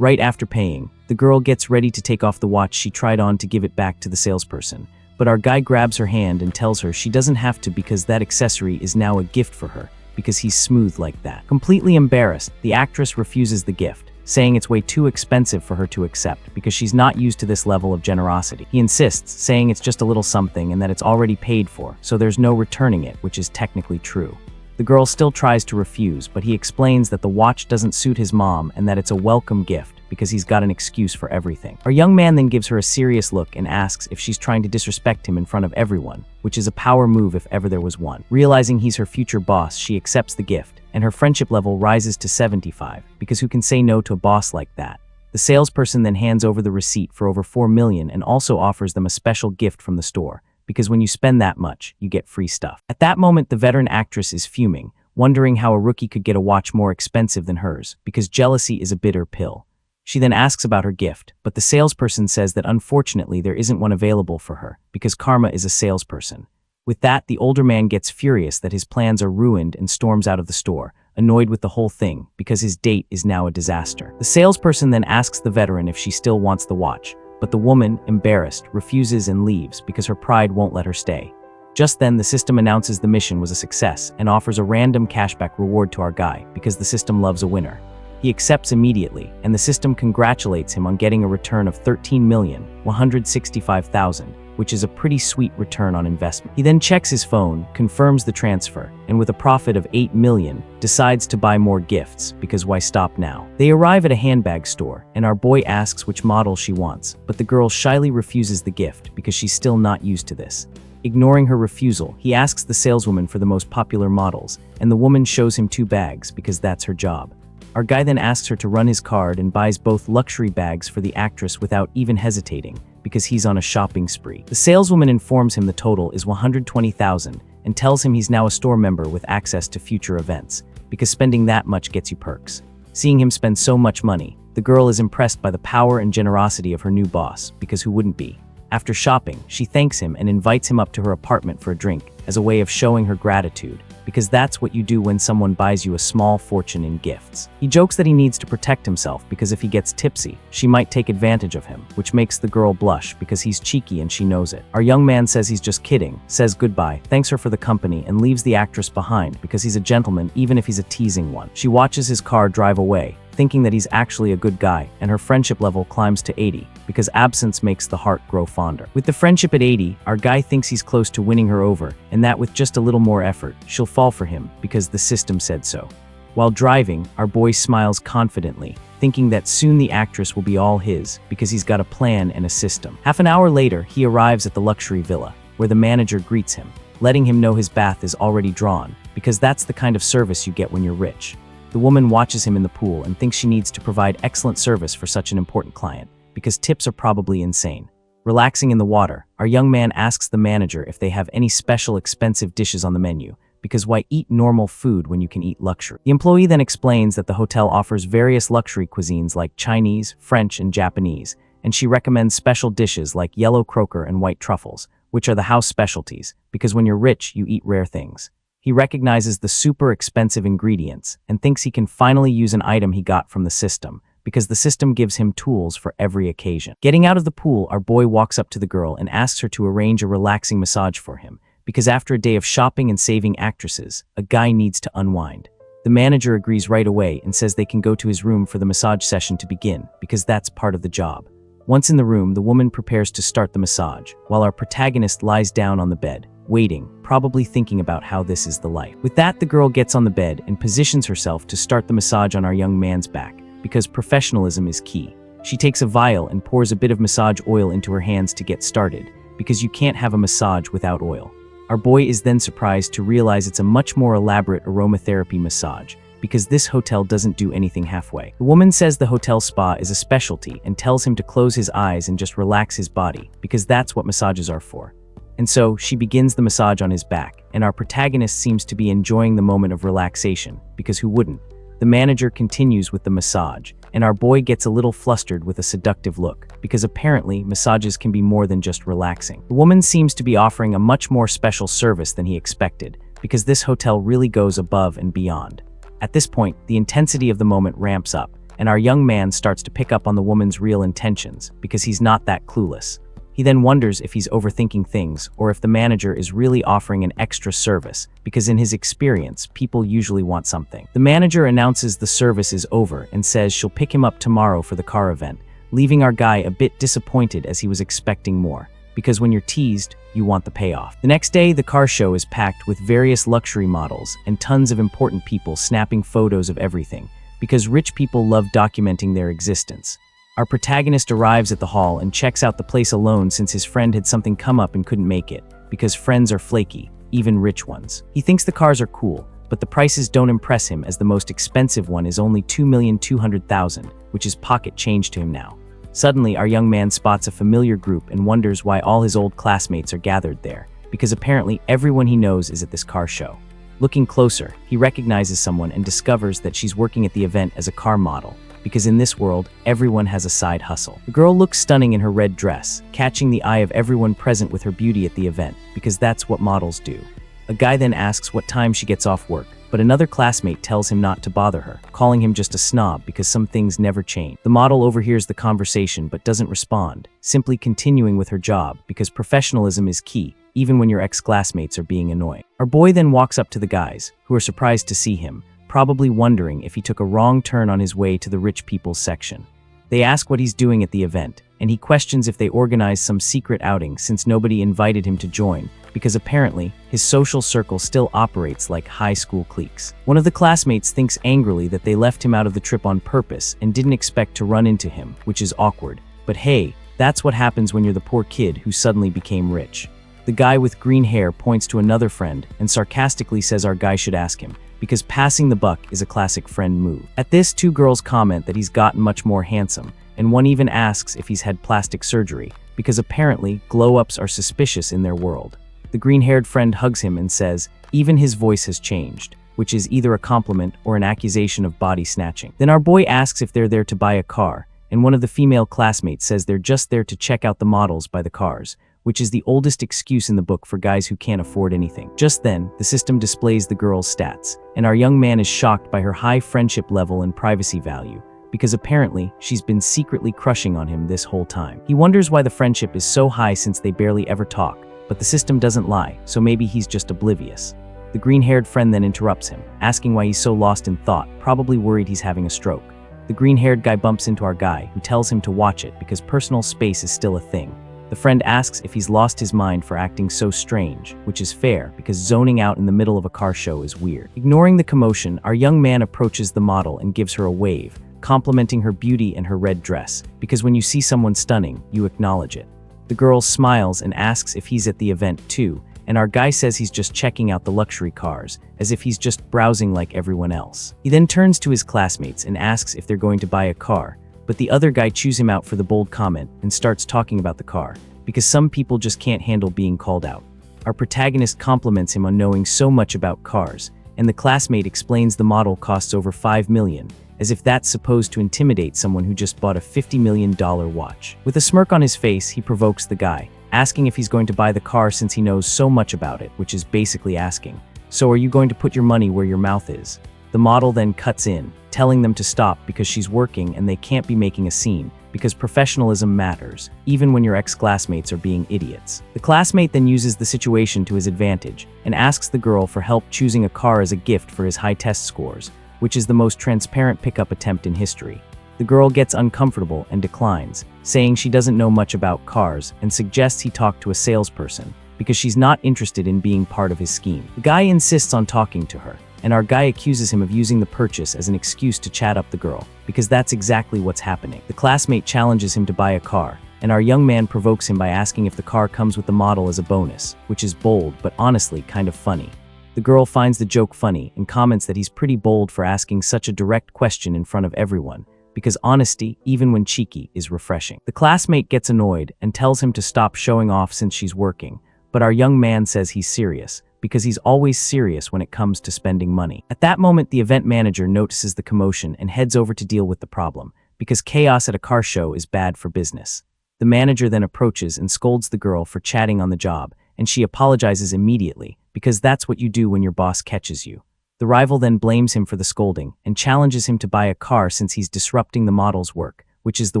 Right after paying, the girl gets ready to take off the watch she tried on to give it back to the salesperson. But our guy grabs her hand and tells her she doesn't have to because that accessory is now a gift for her, because he's smooth like that. Completely embarrassed, the actress refuses the gift, saying it's way too expensive for her to accept because she's not used to this level of generosity. He insists, saying it's just a little something and that it's already paid for, so there's no returning it, which is technically true. The girl still tries to refuse, but he explains that the watch doesn't suit his mom and that it's a welcome gift because he's got an excuse for everything. Our young man then gives her a serious look and asks if she's trying to disrespect him in front of everyone, which is a power move if ever there was one. Realizing he's her future boss, she accepts the gift, and her friendship level rises to 75, because who can say no to a boss like that? The salesperson then hands over the receipt for over $4 million and also offers them a special gift from the store, because when you spend that much, you get free stuff. At that moment, the veteran actress is fuming, wondering how a rookie could get a watch more expensive than hers, because jealousy is a bitter pill. She then asks about her gift, but the salesperson says that unfortunately there isn't one available for her, because Karma is a salesperson. With that, the older man gets furious that his plans are ruined and storms out of the store, annoyed with the whole thing, because his date is now a disaster. The salesperson then asks the veteran if she still wants the watch, but the woman, embarrassed, refuses and leaves because her pride won't let her stay. Just then, the system announces the mission was a success and offers a random cashback reward to our guy because the system loves a winner. He accepts immediately, and the system congratulates him on getting a return of $13,165,000, which is a pretty sweet return on investment. He then checks his phone, confirms the transfer, and with a profit of $8 million, decides to buy more gifts, because why stop now? They arrive at a handbag store, and our boy asks which model she wants, but the girl shyly refuses the gift because she's still not used to this. Ignoring her refusal, he asks the saleswoman for the most popular models, and the woman shows him 2 bags because that's her job. Our guy then asks her to run his card and buys both luxury bags for the actress without even hesitating, because he's on a shopping spree. The saleswoman informs him the total is $120,000 and tells him he's now a store member with access to future events, because spending that much gets you perks. Seeing him spend so much money, the girl is impressed by the power and generosity of her new boss, because who wouldn't be? After shopping, she thanks him and invites him up to her apartment for a drink as a way of showing her gratitude, because that's what you do when someone buys you a small fortune in gifts. He jokes that he needs to protect himself because if he gets tipsy, she might take advantage of him, which makes the girl blush because he's cheeky and she knows it. Our young man says he's just kidding, says goodbye, thanks her for the company, and leaves the actress behind because he's a gentleman even if he's a teasing one. She watches his car drive away, thinking that he's actually a good guy, and her friendship level climbs to 80, because absence makes the heart grow fonder. With the friendship at 80, our guy thinks he's close to winning her over, and that with just a little more effort, she'll fall for him, because the system said so. While driving, our boy smiles confidently, thinking that soon the actress will be all his, because he's got a plan and a system. Half an hour later, he arrives at the luxury villa, where the manager greets him, letting him know his bath is already drawn, because that's the kind of service you get when you're rich. The woman watches him in the pool and thinks she needs to provide excellent service for such an important client, because tips are probably insane. Relaxing in the water, our young man asks the manager if they have any special expensive dishes on the menu, because why eat normal food when you can eat luxury? The employee then explains that the hotel offers various luxury cuisines like Chinese, French, and Japanese, and she recommends special dishes like yellow croaker and white truffles, which are the house specialties, because when you're rich, you eat rare things. He recognizes the super expensive ingredients and thinks he can finally use an item he got from the system, because the system gives him tools for every occasion. Getting out of the pool, our boy walks up to the girl and asks her to arrange a relaxing massage for him, because after a day of shopping and saving actresses, a guy needs to unwind. The manager agrees right away and says they can go to his room for the massage session to begin, because that's part of the job. Once in the room, the woman prepares to start the massage, while our protagonist lies down on the bed, waiting, probably thinking about how this is the life. With that, the girl gets on the bed and positions herself to start the massage on our young man's back, because professionalism is key. She takes a vial and pours a bit of massage oil into her hands to get started, because you can't have a massage without oil. Our boy is then surprised to realize it's a much more elaborate aromatherapy massage, because this hotel doesn't do anything halfway. The woman says the hotel spa is a specialty and tells him to close his eyes and just relax his body, because that's what massages are for. And so, she begins the massage on his back, and our protagonist seems to be enjoying the moment of relaxation, because who wouldn't? The manager continues with the massage, and our boy gets a little flustered with a seductive look, because apparently massages can be more than just relaxing. The woman seems to be offering a much more special service than he expected, because this hotel really goes above and beyond. At this point, the intensity of the moment ramps up, and our young man starts to pick up on the woman's real intentions because he's not that clueless. He then wonders if he's overthinking things or if the manager is really offering an extra service, because in his experience, people usually want something. The manager announces the service is over and says she'll pick him up tomorrow for the car event, leaving our guy a bit disappointed as he was expecting more, because when you're teased, you want the payoff. The next day, the car show is packed with various luxury models and tons of important people snapping photos of everything, because rich people love documenting their existence. Our protagonist arrives at the hall and checks out the place alone since his friend had something come up and couldn't make it, because friends are flaky, even rich ones. He thinks the cars are cool, but the prices don't impress him as the most expensive one is only $2,200,000, which is pocket change to him now. Suddenly, our young man spots a familiar group and wonders why all his old classmates are gathered there, because apparently everyone he knows is at this car show. Looking closer, he recognizes someone and discovers that she's working at the event as a car model, because in this world, everyone has a side hustle. The girl looks stunning in her red dress, catching the eye of everyone present with her beauty at the event, because that's what models do. A guy then asks what time she gets off work, but another classmate tells him not to bother her, calling him just a snob because some things never change. The model overhears the conversation but doesn't respond, simply continuing with her job because professionalism is key, even when your ex-classmates are being annoying. Our boy then walks up to the guys, who are surprised to see him, probably wondering if he took a wrong turn on his way to the rich people's section. They ask what he's doing at the event, and he questions if they organized some secret outing since nobody invited him to join, because apparently his social circle still operates like high school cliques. One of the classmates thinks angrily that they left him out of the trip on purpose and didn't expect to run into him, which is awkward. But hey, that's what happens when you're the poor kid who suddenly became rich. The guy with green hair points to another friend and sarcastically says our guy should ask him, because passing the buck is a classic friend move. At this, two girls comment that he's gotten much more handsome, and one even asks if he's had plastic surgery, because apparently glow-ups are suspicious in their world. The green-haired friend hugs him and says, even his voice has changed, which is either a compliment or an accusation of body snatching. Then our boy asks if they're there to buy a car, and one of the female classmates says they're just there to check out the models by the cars, which is the oldest excuse in the book for guys who can't afford anything. Just then, the system displays the girl's stats, and our young man is shocked by her high friendship level and privacy value, because apparently she's been secretly crushing on him this whole time. He wonders why the friendship is so high since they barely ever talk, but the system doesn't lie, so maybe he's just oblivious. The green-haired friend then interrupts him, asking why he's so lost in thought, probably worried he's having a stroke. The green-haired guy bumps into our guy, who tells him to watch it because personal space is still a thing. The friend asks if he's lost his mind for acting so strange, which is fair because zoning out in the middle of a car show is weird. Ignoring the commotion, our young man approaches the model and gives her a wave, complimenting her beauty and her red dress, because when you see someone stunning, you acknowledge it. The girl smiles and asks if he's at the event too, and our guy says he's just checking out the luxury cars, as if he's just browsing like everyone else. He then turns to his classmates and asks if they're going to buy a car, but the other guy chews him out for the bold comment and starts talking about the car, because some people just can't handle being called out. Our protagonist compliments him on knowing so much about cars, and the classmate explains the model costs over $5 million, as if that's supposed to intimidate someone who just bought a $50 million watch. With a smirk on his face, he provokes the guy, asking if he's going to buy the car since he knows so much about it, which is basically asking, so are you going to put your money where your mouth is? The model then cuts in, telling them to stop because she's working and they can't be making a scene, because professionalism matters, even when your ex-classmates are being idiots. The classmate then uses the situation to his advantage and asks the girl for help choosing a car as a gift for his high test scores, which is the most transparent pickup attempt in history. The girl gets uncomfortable and declines, saying she doesn't know much about cars and suggests he talk to a salesperson, because she's not interested in being part of his scheme. The guy insists on talking to her, and our guy accuses him of using the purchase as an excuse to chat up the girl, because that's exactly what's happening. The classmate challenges him to buy a car, and our young man provokes him by asking if the car comes with the model as a bonus, which is bold but honestly kind of funny. The girl finds the joke funny and comments that he's pretty bold for asking such a direct question in front of everyone, because honesty, even when cheeky, is refreshing. The classmate gets annoyed and tells him to stop showing off since she's working, but our young man says he's serious, because he's always serious when it comes to spending money. At that moment, the event manager notices the commotion and heads over to deal with the problem, because chaos at a car show is bad for business. The manager then approaches and scolds the girl for chatting on the job, and she apologizes immediately, because that's what you do when your boss catches you. The rival then blames him for the scolding and challenges him to buy a car since he's disrupting the model's work, which is the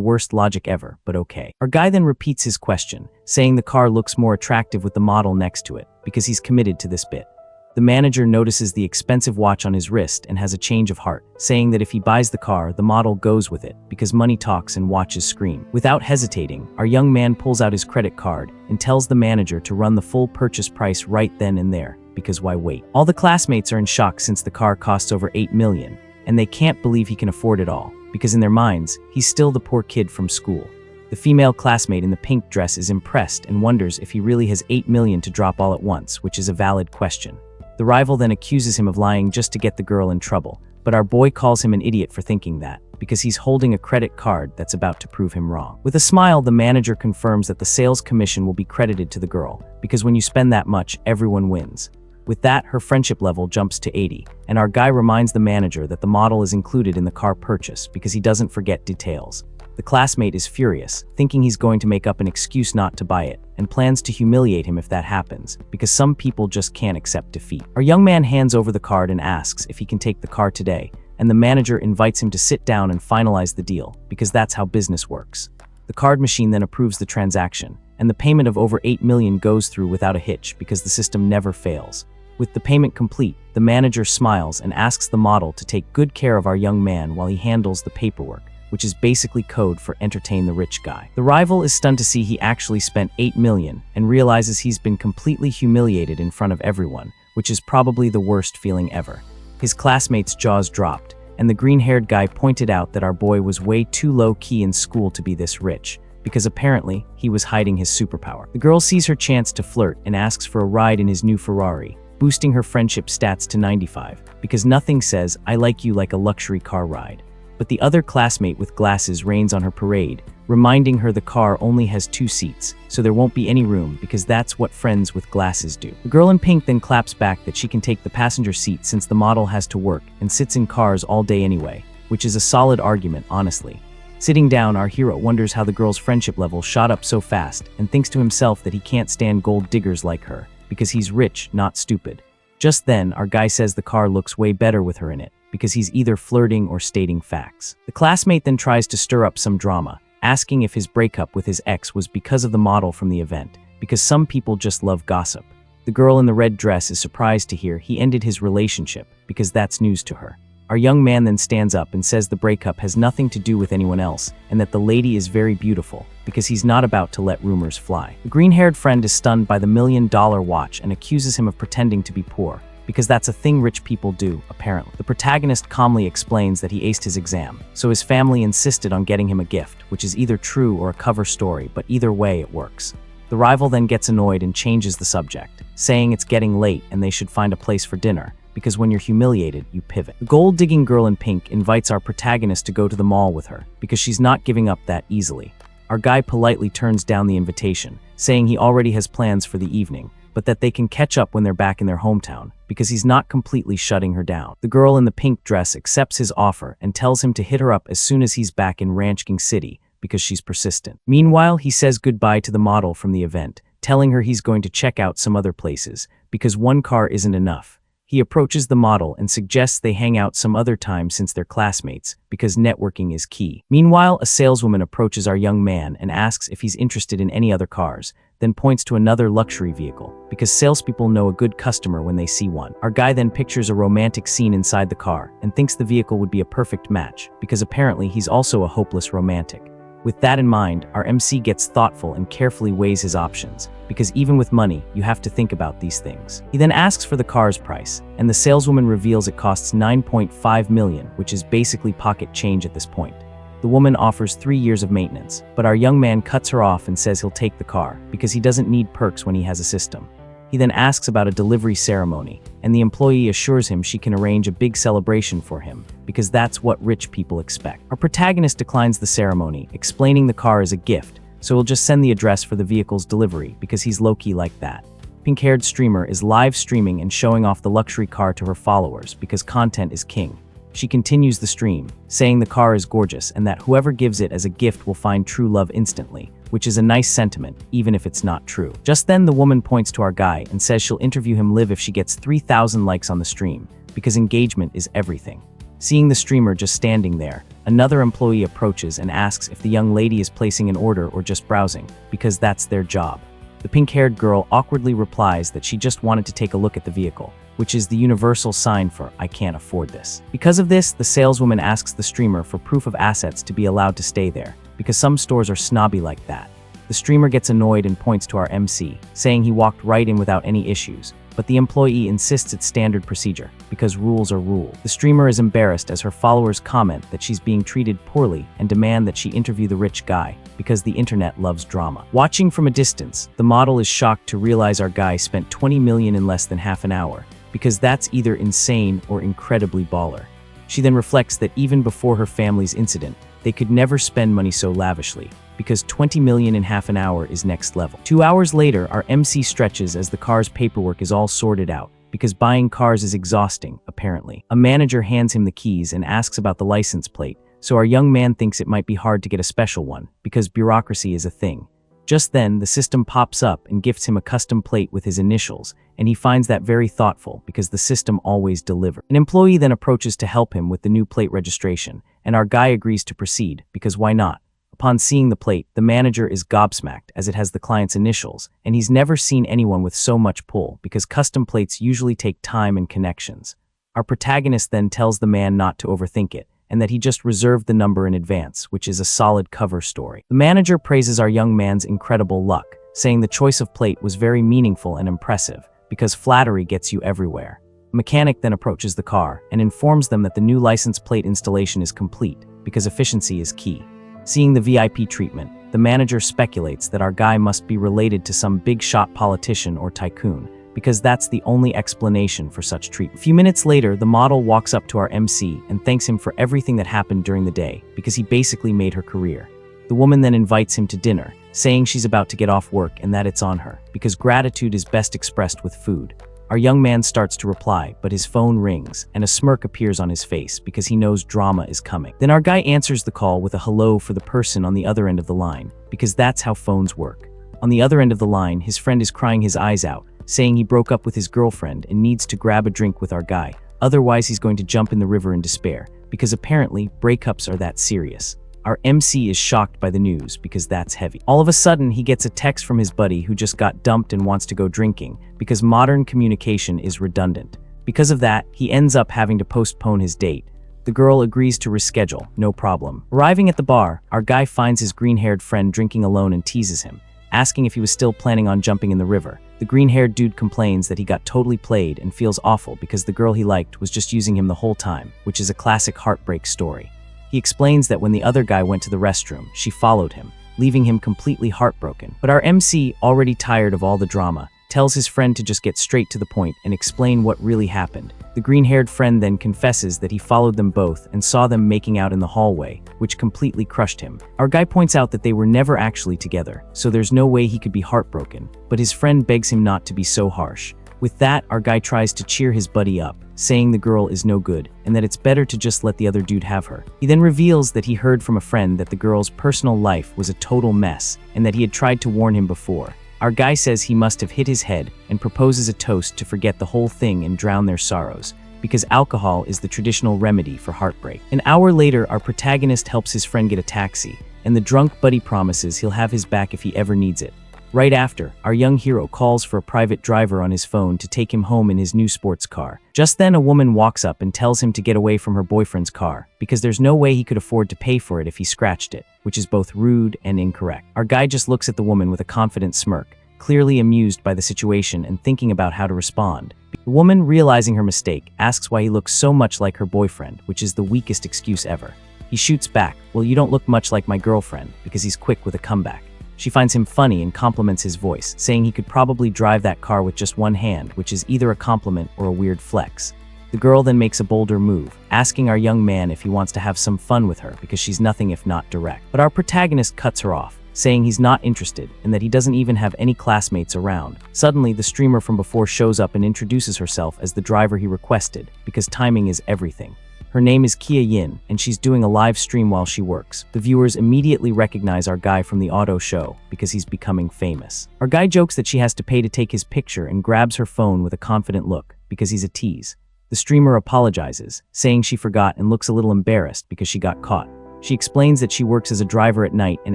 worst logic ever, but okay. Our guy then repeats his question, saying the car looks more attractive with the model next to it, because he's committed to this bit. The manager notices the expensive watch on his wrist and has a change of heart, saying that if he buys the car, the model goes with it, because money talks and watches scream. Without hesitating, our young man pulls out his credit card and tells the manager to run the full purchase price right then and there, because why wait? All the classmates are in shock since the car costs over $8 million, and they can't believe he can afford it all, because in their minds, he's still the poor kid from school. The female classmate in the pink dress is impressed and wonders if he really has $8 million to drop all at once, which is a valid question. The rival then accuses him of lying just to get the girl in trouble, but our boy calls him an idiot for thinking that, because he's holding a credit card that's about to prove him wrong. With a smile, the manager confirms that the sales commission will be credited to the girl, because when you spend that much, everyone wins. With that, her friendship level jumps to 80, and our guy reminds the manager that the model is included in the car purchase because he doesn't forget details. The classmate is furious, thinking he's going to make up an excuse not to buy it, and plans to humiliate him if that happens, because some people just can't accept defeat. Our young man hands over the card and asks if he can take the car today, and the manager invites him to sit down and finalize the deal, because that's how business works. The card machine then approves the transaction, and the payment of over $8 million goes through without a hitch because the system never fails. With the payment complete, the manager smiles and asks the model to take good care of our young man while he handles the paperwork, which is basically code for entertain the rich guy. The rival is stunned to see he actually spent $8 million and realizes he's been completely humiliated in front of everyone, which is probably the worst feeling ever. His classmates' jaws dropped, and the green-haired guy pointed out that our boy was way too low-key in school to be this rich, because apparently he was hiding his superpower. The girl sees her chance to flirt and asks for a ride in his new Ferrari, boosting her friendship stats to 95, because nothing says, "I like you" like a luxury car ride. But the other classmate with glasses rains on her parade, reminding her the car only has 2 seats, so there won't be any room because that's what friends with glasses do. The girl in pink then claps back that she can take the passenger seat since the model has to work and sits in cars all day anyway, which is a solid argument, honestly. Sitting down, our hero wonders how the girl's friendship level shot up so fast and thinks to himself that he can't stand gold diggers like her, because he's rich, not stupid. Just then, our guy says the car looks way better with her in it, because he's either flirting or stating facts. The classmate then tries to stir up some drama, asking if his breakup with his ex was because of the model from the event, because some people just love gossip. The girl in the red dress is surprised to hear he ended his relationship, because that's news to her. Our young man then stands up and says the breakup has nothing to do with anyone else, and that the lady is very beautiful, because he's not about to let rumors fly. The green-haired friend is stunned by the $1 million watch and accuses him of pretending to be poor, because that's a thing rich people do, apparently. The protagonist calmly explains that he aced his exam, so his family insisted on getting him a gift, which is either true or a cover story, but either way it works. The rival then gets annoyed and changes the subject, saying it's getting late and they should find a place for dinner, because when you're humiliated, you pivot. The gold-digging girl in pink invites our protagonist to go to the mall with her, because she's not giving up that easily. Our guy politely turns down the invitation, saying he already has plans for the evening, but that they can catch up when they're back in their hometown, because he's not completely shutting her down. The girl in the pink dress accepts his offer and tells him to hit her up as soon as he's back in Ranch King City, because she's persistent. Meanwhile, he says goodbye to the model from the event, telling her he's going to check out some other places, because one car isn't enough. He approaches the model and suggests they hang out some other time since they're classmates, because networking is key. Meanwhile, a saleswoman approaches our young man and asks if he's interested in any other cars, then points to another luxury vehicle, because salespeople know a good customer when they see one. Our guy then pictures a romantic scene inside the car and thinks the vehicle would be a perfect match, because apparently he's also a hopeless romantic. With that in mind, our MC gets thoughtful and carefully weighs his options, because even with money, you have to think about these things. He then asks for the car's price, and the saleswoman reveals it costs $9.5 million, which is basically pocket change at this point. The woman offers 3 years of maintenance, but our young man cuts her off and says he'll take the car, because he doesn't need perks when he has a system. He then asks about a delivery ceremony, and the employee assures him she can arrange a big celebration for him, because that's what rich people expect. Our protagonist declines the ceremony, explaining the car is a gift, so he'll just send the address for the vehicle's delivery, because he's low-key like that. Pink-haired streamer is live streaming and showing off the luxury car to her followers, because content is king. She continues the stream, saying the car is gorgeous and that whoever gives it as a gift will find true love instantly, which is a nice sentiment, even if it's not true. Just then, the woman points to our guy and says she'll interview him live if she gets 3,000 likes on the stream, because engagement is everything. Seeing the streamer just standing there, another employee approaches and asks if the young lady is placing an order or just browsing, because that's their job. The pink-haired girl awkwardly replies that she just wanted to take a look at the vehicle, which is the universal sign for "I can't afford this." Because of this, the saleswoman asks the streamer for proof of assets to be allowed to stay there, because some stores are snobby like that. The streamer gets annoyed and points to our MC, saying he walked right in without any issues, but the employee insists it's standard procedure, because rules are rules. The streamer is embarrassed as her followers comment that she's being treated poorly and demand that she interview the rich guy, because the internet loves drama. Watching from a distance, the model is shocked to realize our guy spent 20 million in less than half an hour, because that's either insane or incredibly baller. She then reflects that even before her family's incident, they could never spend money so lavishly, because 20 million in half an hour is next level. 2 hours later, our MC stretches as the car's paperwork is all sorted out, because buying cars is exhausting, apparently. A manager hands him the keys and asks about the license plate, so our young man thinks it might be hard to get a special one, because bureaucracy is a thing. Just then, the system pops up and gifts him a custom plate with his initials, and he finds that very thoughtful because the system always delivers. An employee then approaches to help him with the new plate registration, and our guy agrees to proceed, because why not? Upon seeing the plate, the manager is gobsmacked as it has the client's initials, and he's never seen anyone with so much pull because custom plates usually take time and connections. Our protagonist then tells the man not to overthink it, and that he just reserved the number in advance, which is a solid cover story. The manager praises our young man's incredible luck, saying the choice of plate was very meaningful and impressive, because flattery gets you everywhere. A mechanic then approaches the car and informs them that the new license plate installation is complete, because efficiency is key. Seeing the VIP treatment, the manager speculates that our guy must be related to some big-shot politician or tycoon, because that's the only explanation for such treatment. A few minutes later, the model walks up to our MC and thanks him for everything that happened during the day, because he basically made her career. The woman then invites him to dinner, saying she's about to get off work and that it's on her, because gratitude is best expressed with food. Our young man starts to reply, but his phone rings, and a smirk appears on his face because he knows drama is coming. Then our guy answers the call with a hello for the person on the other end of the line, because that's how phones work. On the other end of the line, his friend is crying his eyes out, saying he broke up with his girlfriend and needs to grab a drink with our guy, otherwise he's going to jump in the river in despair, because apparently breakups are that serious. Our MC is shocked by the news because that's heavy. All of a sudden, he gets a text from his buddy who just got dumped and wants to go drinking, because modern communication is redundant. Because of that, he ends up having to postpone his date. The girl agrees to reschedule, no problem. Arriving at the bar, our guy finds his green-haired friend drinking alone and teases him, asking if he was still planning on jumping in the river. The green-haired dude complains that he got totally played and feels awful because the girl he liked was just using him the whole time, which is a classic heartbreak story. He explains that when the other guy went to the restroom, she followed him, leaving him completely heartbroken. But our MC, already tired of all the drama, tells his friend to just get straight to the point and explain what really happened. The green-haired friend then confesses that he followed them both and saw them making out in the hallway, which completely crushed him. Our guy points out that they were never actually together, so there's no way he could be heartbroken, but his friend begs him not to be so harsh. With that, our guy tries to cheer his buddy up, saying the girl is no good and that it's better to just let the other dude have her. He then reveals that he heard from a friend that the girl's personal life was a total mess and that he had tried to warn him before. Our guy says he must have hit his head and proposes a toast to forget the whole thing and drown their sorrows, because alcohol is the traditional remedy for heartbreak. An hour later, our protagonist helps his friend get a taxi, and the drunk buddy promises he'll have his back if he ever needs it. Right after, our young hero calls for a private driver on his phone to take him home in his new sports car. Just then, a woman walks up and tells him to get away from her boyfriend's car, because there's no way he could afford to pay for it if he scratched it, which is both rude and incorrect. Our guy just looks at the woman with a confident smirk, clearly amused by the situation and thinking about how to respond. The woman, realizing her mistake, asks why he looks so much like her boyfriend, which is the weakest excuse ever. He shoots back, "Well, you don't look much like my girlfriend," because he's quick with a comeback. She finds him funny and compliments his voice, saying he could probably drive that car with just one hand, which is either a compliment or a weird flex. The girl then makes a bolder move, asking our young man if he wants to have some fun with her because she's nothing if not direct. But our protagonist cuts her off, saying he's not interested and that he doesn't even have any classmates around. Suddenly, the streamer from before shows up and introduces herself as the driver he requested, because timing is everything. Her name is Kia Yin, and she's doing a live stream while she works. The viewers immediately recognize our guy from the auto show because he's becoming famous. Our guy jokes that she has to pay to take his picture and grabs her phone with a confident look because he's a tease. The streamer apologizes, saying she forgot and looks a little embarrassed because she got caught. She explains that she works as a driver at night and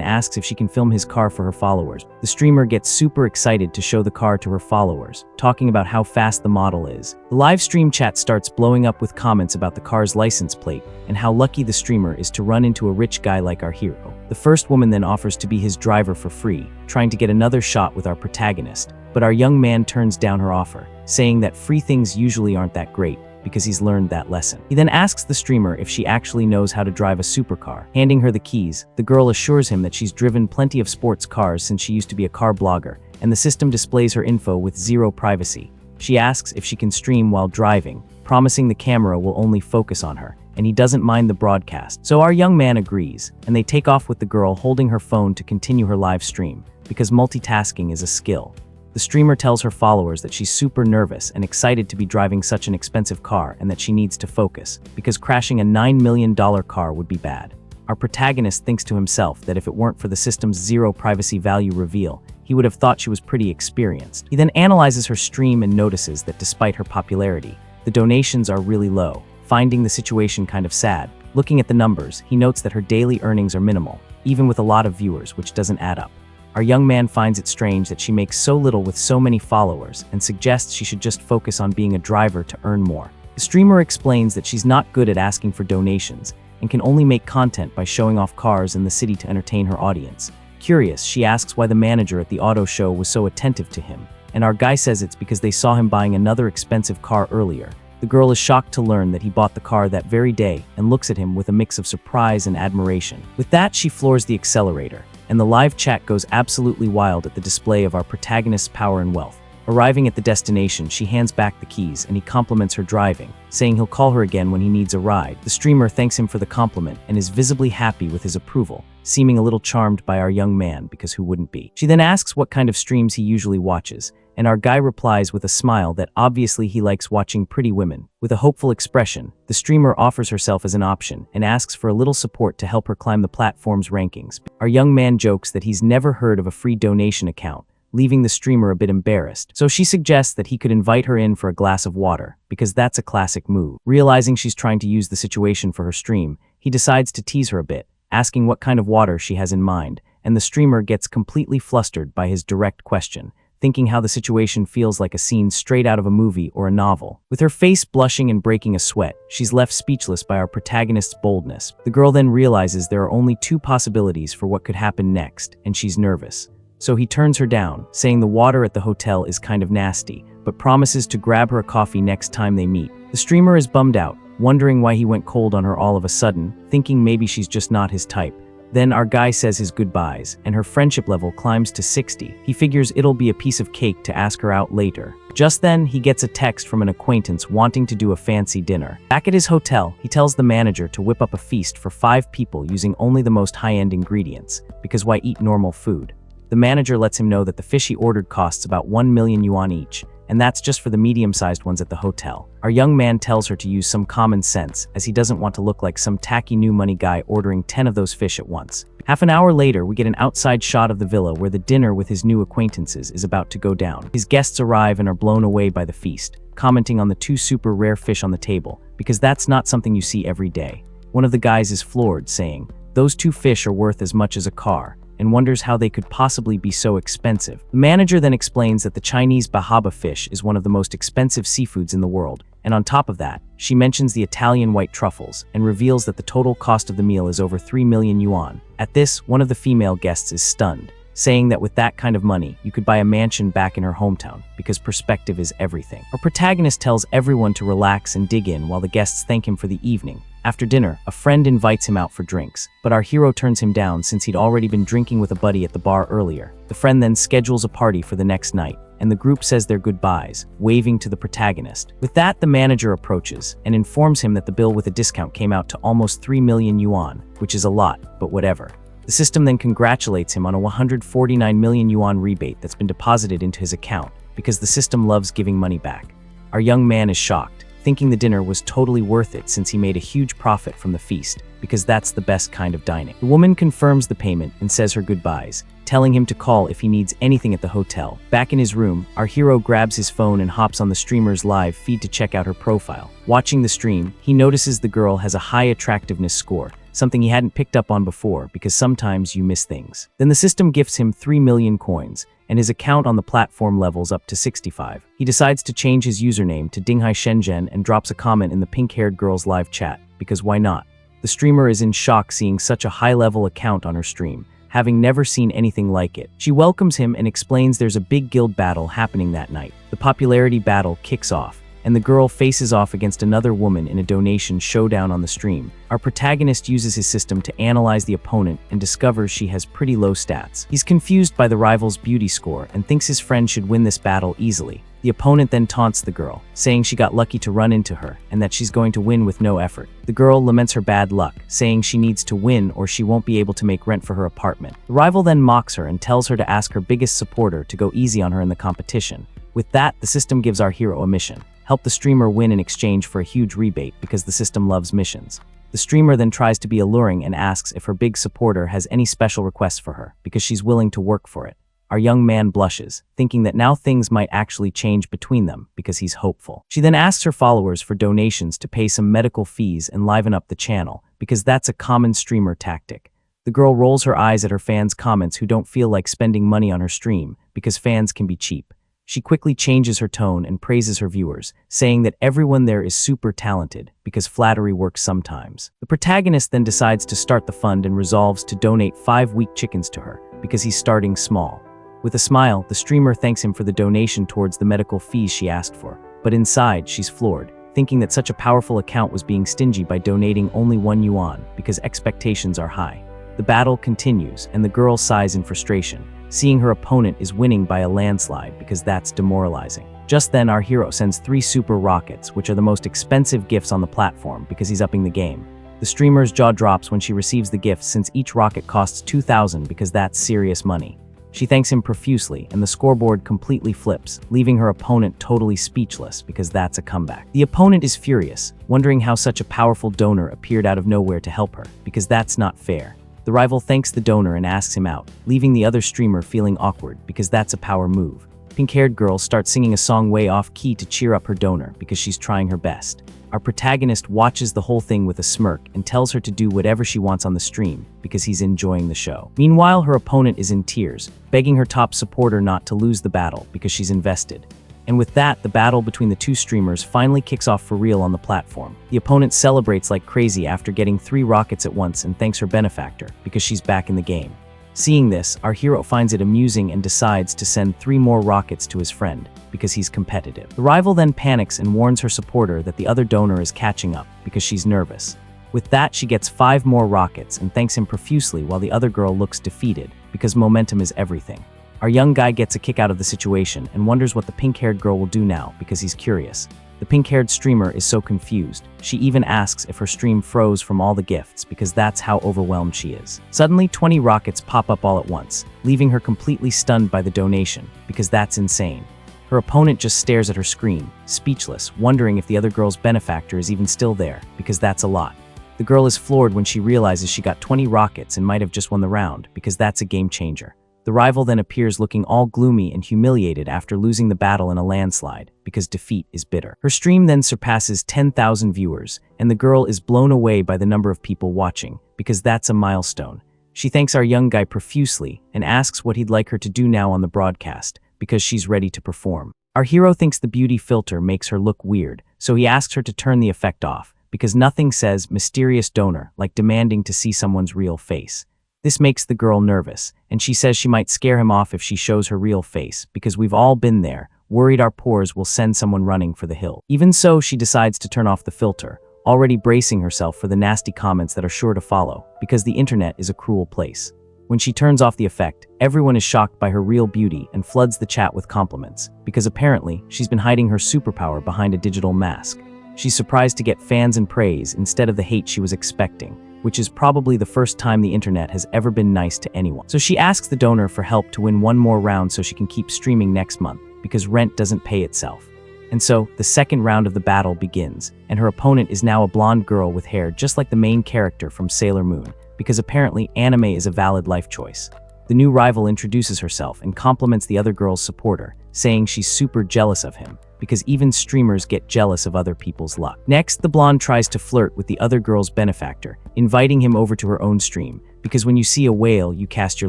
asks if she can film his car for her followers. The streamer gets super excited to show the car to her followers, talking about how fast the model is. The live stream chat starts blowing up with comments about the car's license plate and how lucky the streamer is to run into a rich guy like our hero. The first woman then offers to be his driver for free, trying to get another shot with our protagonist, but our young man turns down her offer, saying that free things usually aren't that great, because he's learned that lesson. He then asks the streamer if she actually knows how to drive a supercar. Handing her the keys, the girl assures him that she's driven plenty of sports cars since she used to be a car blogger, and the system displays her info with zero privacy. She asks if she can stream while driving, promising the camera will only focus on her, and he doesn't mind the broadcast. So our young man agrees, and they take off with the girl holding her phone to continue her live stream, because multitasking is a skill. The streamer tells her followers that she's super nervous and excited to be driving such an expensive car and that she needs to focus, because crashing a $9 million car would be bad. Our protagonist thinks to himself that if it weren't for the system's zero privacy value reveal, he would have thought she was pretty experienced. He then analyzes her stream and notices that despite her popularity, the donations are really low, finding the situation kind of sad. Looking at the numbers, he notes that her daily earnings are minimal, even with a lot of viewers, which doesn't add up. Our young man finds it strange that she makes so little with so many followers and suggests she should just focus on being a driver to earn more. The streamer explains that she's not good at asking for donations and can only make content by showing off cars in the city to entertain her audience. Curious, she asks why the manager at the auto show was so attentive to him, and our guy says it's because they saw him buying another expensive car earlier. The girl is shocked to learn that he bought the car that very day and looks at him with a mix of surprise and admiration. With that, she floors the accelerator, and the live chat goes absolutely wild at the display of our protagonist's power and wealth. Arriving at the destination, she hands back the keys and he compliments her driving, saying he'll call her again when he needs a ride. The streamer thanks him for the compliment and is visibly happy with his approval, seeming a little charmed by our young man, because who wouldn't be? She then asks what kind of streams he usually watches, and our guy replies with a smile that obviously he likes watching pretty women. With a hopeful expression, the streamer offers herself as an option and asks for a little support to help her climb the platform's rankings. Our young man jokes that he's never heard of a free donation account, leaving the streamer a bit embarrassed. So she suggests that he could invite her in for a glass of water, because that's a classic move. Realizing she's trying to use the situation for her stream, he decides to tease her a bit, asking what kind of water she has in mind, and the streamer gets completely flustered by his direct question, thinking how the situation feels like a scene straight out of a movie or a novel. With her face blushing and breaking a sweat, she's left speechless by our protagonist's boldness. The girl then realizes there are only two possibilities for what could happen next, and she's nervous. So he turns her down, saying the water at the hotel is kind of nasty, but promises to grab her a coffee next time they meet. The streamer is bummed out, wondering why he went cold on her all of a sudden, thinking maybe she's just not his type. Then our guy says his goodbyes, and her friendship level climbs to 60. He figures it'll be a piece of cake to ask her out later. Just then, he gets a text from an acquaintance wanting to do a fancy dinner. Back at his hotel, he tells the manager to whip up a feast for 5 people using only the most high-end ingredients, because why eat normal food? The manager lets him know that the fish he ordered costs about 1 million yuan each, and that's just for the medium-sized ones at the hotel. Our young man tells her to use some common sense, as he doesn't want to look like some tacky new money guy ordering 10 of those fish at once. Half an hour later, we get an outside shot of the villa where the dinner with his new acquaintances is about to go down. His guests arrive and are blown away by the feast, commenting on the 2 super rare fish on the table, because that's not something you see every day. One of the guys is floored, saying, "Those 2 fish are worth as much as a car," and wonders how they could possibly be so expensive. The manager then explains that the Chinese bahaba fish is one of the most expensive seafoods in the world, and on top of that, she mentions the Italian white truffles and reveals that the total cost of the meal is over 3 million yuan. At this, one of the female guests is stunned, saying that with that kind of money, you could buy a mansion back in her hometown, because perspective is everything. Our protagonist tells everyone to relax and dig in while the guests thank him for the evening. After dinner, a friend invites him out for drinks, but our hero turns him down since he'd already been drinking with a buddy at the bar earlier. The friend then schedules a party for the next night, and the group says their goodbyes, waving to the protagonist. With that, the manager approaches and informs him that the bill with a discount came out to almost 3 million yuan, which is a lot, but whatever. The system then congratulates him on a 149 million yuan rebate that's been deposited into his account, because the system loves giving money back. Our young man is shocked, thinking the dinner was totally worth it since he made a huge profit from the feast, because that's the best kind of dining. The woman confirms the payment and says her goodbyes, telling him to call if he needs anything at the hotel. Back in his room, our hero grabs his phone and hops on the streamer's live feed to check out her profile. Watching the stream, he notices the girl has a high attractiveness score, something he hadn't picked up on before because sometimes you miss things. Then the system gifts him 3 million coins, and his account on the platform levels up to 65. He decides to change his username to Dinghai Shenzhen and drops a comment in the pink-haired girl's live chat, because why not? The streamer is in shock seeing such a high-level account on her stream, having never seen anything like it. She welcomes him and explains there's a big guild battle happening that night. The popularity battle kicks off, and the girl faces off against another woman in a donation showdown on the stream. Our protagonist uses his system to analyze the opponent and discovers she has pretty low stats. He's confused by the rival's beauty score and thinks his friend should win this battle easily. The opponent then taunts the girl, saying she got lucky to run into her and that she's going to win with no effort. The girl laments her bad luck, saying she needs to win or she won't be able to make rent for her apartment. The rival then mocks her and tells her to ask her biggest supporter to go easy on her in the competition. With that, the system gives our hero a mission. Help the streamer win in exchange for a huge rebate because the system loves missions. The streamer then tries to be alluring and asks if her big supporter has any special requests for her because she's willing to work for it. Our young man blushes, thinking that now things might actually change between them because he's hopeful. She then asks her followers for donations to pay some medical fees and liven up the channel because that's a common streamer tactic. The girl rolls her eyes at her fans' comments who don't feel like spending money on her stream because fans can be cheap. She quickly changes her tone and praises her viewers, saying that everyone there is super talented because flattery works sometimes. The protagonist then decides to start the fund and resolves to donate 5 weak chickens to her because he's starting small. With a smile, the streamer thanks him for the donation towards the medical fees she asked for, but inside she's floored, thinking that such a powerful account was being stingy by donating only 1 yuan because expectations are high. The battle continues and the girl sighs in frustration, seeing her opponent is winning by a landslide because that's demoralizing. Just then, our hero sends 3 super rockets, which are the most expensive gifts on the platform because he's upping the game. The streamer's jaw drops when she receives the gifts since each rocket costs 2,000 because that's serious money. She thanks him profusely and the scoreboard completely flips, leaving her opponent totally speechless because that's a comeback. The opponent is furious, wondering how such a powerful donor appeared out of nowhere to help her because that's not fair. The rival thanks the donor and asks him out, leaving the other streamer feeling awkward because that's a power move. Pink-haired girl starts singing a song way off key to cheer up her donor because she's trying her best. Our protagonist watches the whole thing with a smirk and tells her to do whatever she wants on the stream because he's enjoying the show. Meanwhile, her opponent is in tears, begging her top supporter not to lose the battle because she's invested. And with that, the battle between the 2 streamers finally kicks off for real on the platform. The opponent celebrates like crazy after getting 3 rockets at once and thanks her benefactor because she's back in the game. Seeing this, our hero finds it amusing and decides to send 3 more rockets to his friend because he's competitive. The rival then panics and warns her supporter that the other donor is catching up because she's nervous. With that, she gets 5 more rockets and thanks him profusely while the other girl looks defeated because momentum is everything. Our young guy gets a kick out of the situation and wonders what the pink-haired girl will do now because he's curious. The pink-haired streamer is so confused. She even asks if her stream froze from all the gifts because that's how overwhelmed she is. Suddenly, 20 rockets pop up all at once, leaving her completely stunned by the donation because that's insane. Her opponent just stares at her screen, speechless, wondering if the other girl's benefactor is even still there because that's a lot. The girl is floored when she realizes she got 20 rockets and might have just won the round because that's a game changer. The rival then appears looking all gloomy and humiliated after losing the battle in a landslide, because defeat is bitter. Her stream then surpasses 10,000 viewers, and the girl is blown away by the number of people watching, because that's a milestone. She thanks our young guy profusely and asks what he'd like her to do now on the broadcast, because she's ready to perform. Our hero thinks the beauty filter makes her look weird, so he asks her to turn the effect off, because nothing says mysterious donor like demanding to see someone's real face. This makes the girl nervous, and she says she might scare him off if she shows her real face, because we've all been there, worried our pores will send someone running for the hill. Even so, she decides to turn off the filter, already bracing herself for the nasty comments that are sure to follow, because the internet is a cruel place. When she turns off the effect, everyone is shocked by her real beauty and floods the chat with compliments, because apparently, she's been hiding her superpower behind a digital mask. She's surprised to get fans and praise instead of the hate she was expecting, which is probably the first time the internet has ever been nice to anyone. So she asks the donor for help to win 1 more round so she can keep streaming next month, because rent doesn't pay itself. And so, the second round of the battle begins, and her opponent is now a blonde girl with hair just like the main character from Sailor Moon, because apparently anime is a valid life choice. The new rival introduces herself and compliments the other girl's supporter, saying she's super jealous of him, because even streamers get jealous of other people's luck. Next, the blonde tries to flirt with the other girl's benefactor, inviting him over to her own stream, because when you see a whale, you cast your